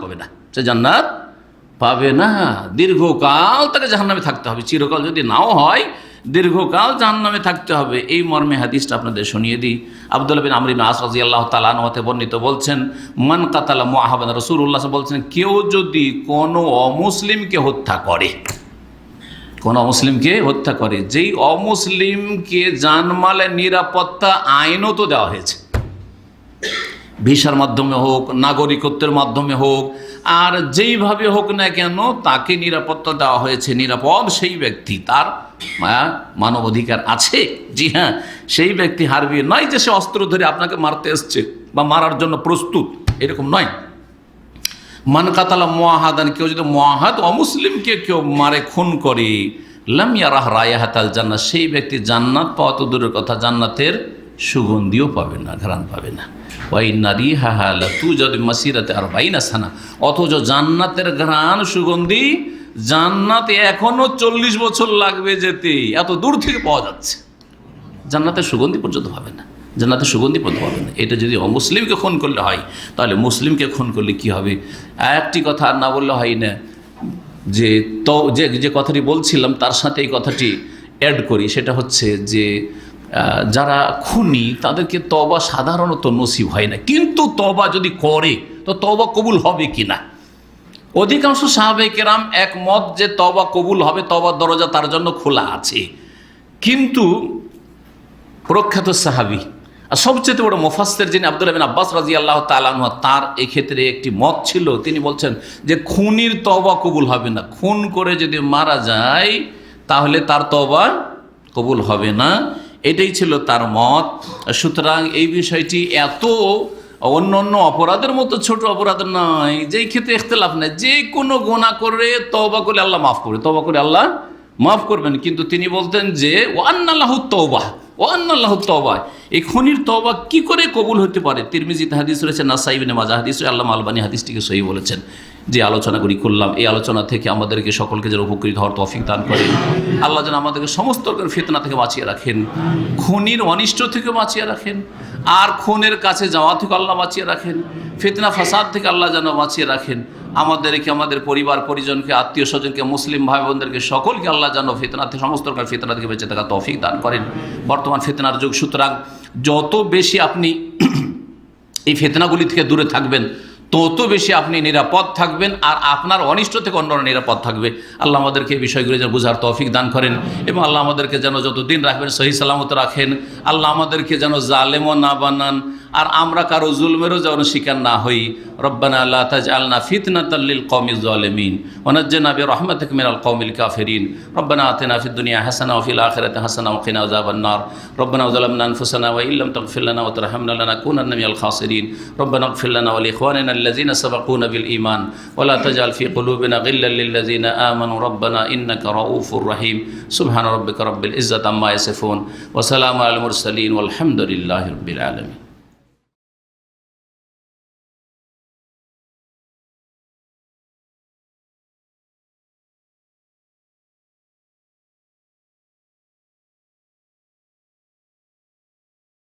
পাবে না, দীর্ঘকাল তাকে জাহান্নামে থাকতে হবে, চিরকাল যদি নাও হয়, দীর্ঘকাল জাহান্নামে থাকতে হবে। এই মর্মে হাদিসটা আপনাদের শুনিয়ে দিই। আব্দুল্লাহ বিন আমর ইবনে আস রাদিয়াল্লাহু তাআলা আনহু হতে বর্ণিত, বলছেন, মান কাতালা মুআহাবান, রাসূলুল্লাহ বলছেন, কেউ যদি কোনো অমুসলিমকে হত্যা করে, কোনো অমুসলিমকে হত্যা করে, যেই অমুসলিমকে জানমালের নিরাপত্তা আইনত দেওয়া হয়েছে, ভিসার মাধ্যমে হোক, নাগরিকত্বের মাধ্যমে হোক, আর যেইভাবে হোক না কেন, তাকে নিরাপত্তা দেওয়া হয়েছে, নিরাপদ সেই ব্যক্তি, তার মানবাধিকার আছে। জি হ্যাঁ, সেই ব্যক্তি হারবি নয় যে সে অস্ত্র ধরে আপনাকে মারতে এসছে বা মারার জন্য প্রস্তুত, এরকম নয়। মান কাতালা মুআহাদান, কেউ যদি মুআহাদ অমুসলিমকে কেউ মারে, খুন করে, লাম ইয়ারাহ রায়াহাতাল জান্নাত, সেই ব্যক্তি জান্নাত পাওয়া তো দূরের কথা, জান্নাতের সুগন্ধিও পাবে না, ঘ্রাণ পাবে না। ওয়াইন্না রিহাহা লাতুজাদু মাসিরাতে আরবাইনা সানা, অথচ জান্নাতের ঘ্রাণ সুগন্ধি জান্নাতে এখনো 40 বছর লাগবে যেতে, এত দূর থেকে পাওয়া যাচ্ছে। জান্নাতের সুগন্ধি পর্যন্ত পাবে না, জান্নাতের সুগন্ধি পর্যন্ত পাবে না। এটা যদি অমুসলিমকে খুন করলে হয়, তাহলে মুসলিমকে খুন করলে কি হবে? একটি কথা আর না বললে হয় না, যে যে কথাটি বলছিলাম তার সাথে এই কথাটি অ্যাড করি। সেটা হচ্ছে যে যারা খুনি তাদেরকে তওবা সাধারণত নসিব হয় না, কিন্তু তওবা যদি করে তো তওবা কবুল হবে কি না। অধিকাংশ সাহাবায়ে কেরাম একমত যে তওবা কবুল হবে, তওবার দরজা তার জন্য খোলা আছে। কিন্তু প্রখ্যাত সাহাবী আর সবচেয়ে বড় মুফাসসির যিনি আব্দুল্লাহ বিন আব্বাস রাদিয়াল্লাহু তাআলা আনহু, তার এই ক্ষেত্রে একটি মত ছিল। তিনি বলছেন যে খুনির তওবা কবুল হবে না, খুন করে যদি মারা যায় তাহলে তার তওবা কবুল হবে না, এটাই ছিল তার মত। সুতরাং এই বিষয়টি এত অন্য অন্য অপরাধের মতো ছোট অপরাধ নয়, যেই ক্ষেত্রে ইখতিলাফ নেই। যে কোনো গুনাহ করে তওবা করলে আল্লাহ মাফ করবে, তওবা করে আল্লাহ মাফ করবেন। কিন্তু তিনি বলতেন যে ওয়ান্নাল্লাহু তাওবা, ওয়ান্নাল্লাহু তাওবা, এই খুনির তওবা কি করে কবুল হতে পারে? তিরমিজিতে হাদিস রয়েছে, নাসাই ইবনে মাজাহ হাদিস, আল্লামা আলবানী হাদিসটিকে সহিহ বলেছেন। যে আলোচনাগুলি করলাম, এই আলোচনা থেকে আমাদেরকে সকলকে যেন উপকৃত হওয়ার তৌফিক দান করেন। আল্লাহ যেন আমাদেরকে সমস্ত রকমের ফিতনা থেকে বাঁচিয়ে রাখেন, খুনির অনিষ্ট থেকে বাঁচিয়ে রাখেন, আর খুনের কাছে যাওয়া থেকে আল্লাহ বাঁচিয়ে রাখেন, ফিতনা ফাসাদ থেকে আল্লাহ যেন বাঁচিয়ে রাখেন। আমাদেরকে, আমাদের পরিবার পরিজনকে, আত্মীয় স্বজনকে, মুসলিম ভাই বোনদেরকে সকলকে আল্লাহ যেন ফিতনা থেকে, সমস্ত রকমের ফিতনা থেকে বেঁচে থাকা তৌফিক দান করেন। বর্তমান ফিতনার যুগ, সুতরাং যত বেশি আপনি এই ফিতনাগুলি থেকে দূরে থাকবেন তত বেশি আপনি নিরাপদ থাকবেন, আর আপনার অনিষ্ট থেকে অন্যরা নিরাপদ থাকবে। আল্লাহ আমাদেরকে এই বিষয়গুলি যেন বুঝার তৌফিক দান করেন, এবং আল্লাহ আমাদেরকে যেন যত দিন রাখবেন সহি সালামত রাখেন। আল্লাহ আমাদেরকে যেন জালেমও না বানান, আর আমরা কারো জুলমেরও যেন শিকার না হই। রব্বানা লা তাজআলনা ফিতনাতাল লিল কওমিজ জালিমিন ওয়া নাজ্জিনা বিরহমাতিকা মিনাল কওমিল কাফিরিন। রব্বানা আতিনা ফিদ দুনিয়া হাসানাহ ওয়া ফিল আখিরাতি হাসানাহ ওয়া কিনা আযাবান নার। রব্বানা যালামনা আনফুসানা ওয়া ইল্লাম তাগফির লানা ওয়া তারহামনা লানাকুনান্না মিনাল খাসিরিন। রব্বানা ইগফির লানা ওয়া লিইখওয়ানিনা আল্লাযিনা সাবাকুনা বিল ঈমান ওয়া লা তাজআল ফি কুলুবিনা গিল্লাল লিল্লাযিনা আমানু রব্বানা ইন্নাকা রাউফুর রহিম। সুবহানা রাব্বিকা রাব্বিল ইজ্জাতি আম্মা ইয়াসিফুন ওয়া সালামুন আলাল মুরসালিন ওয়াল হামদুলিল্লাহি রাব্বিল আলামিন।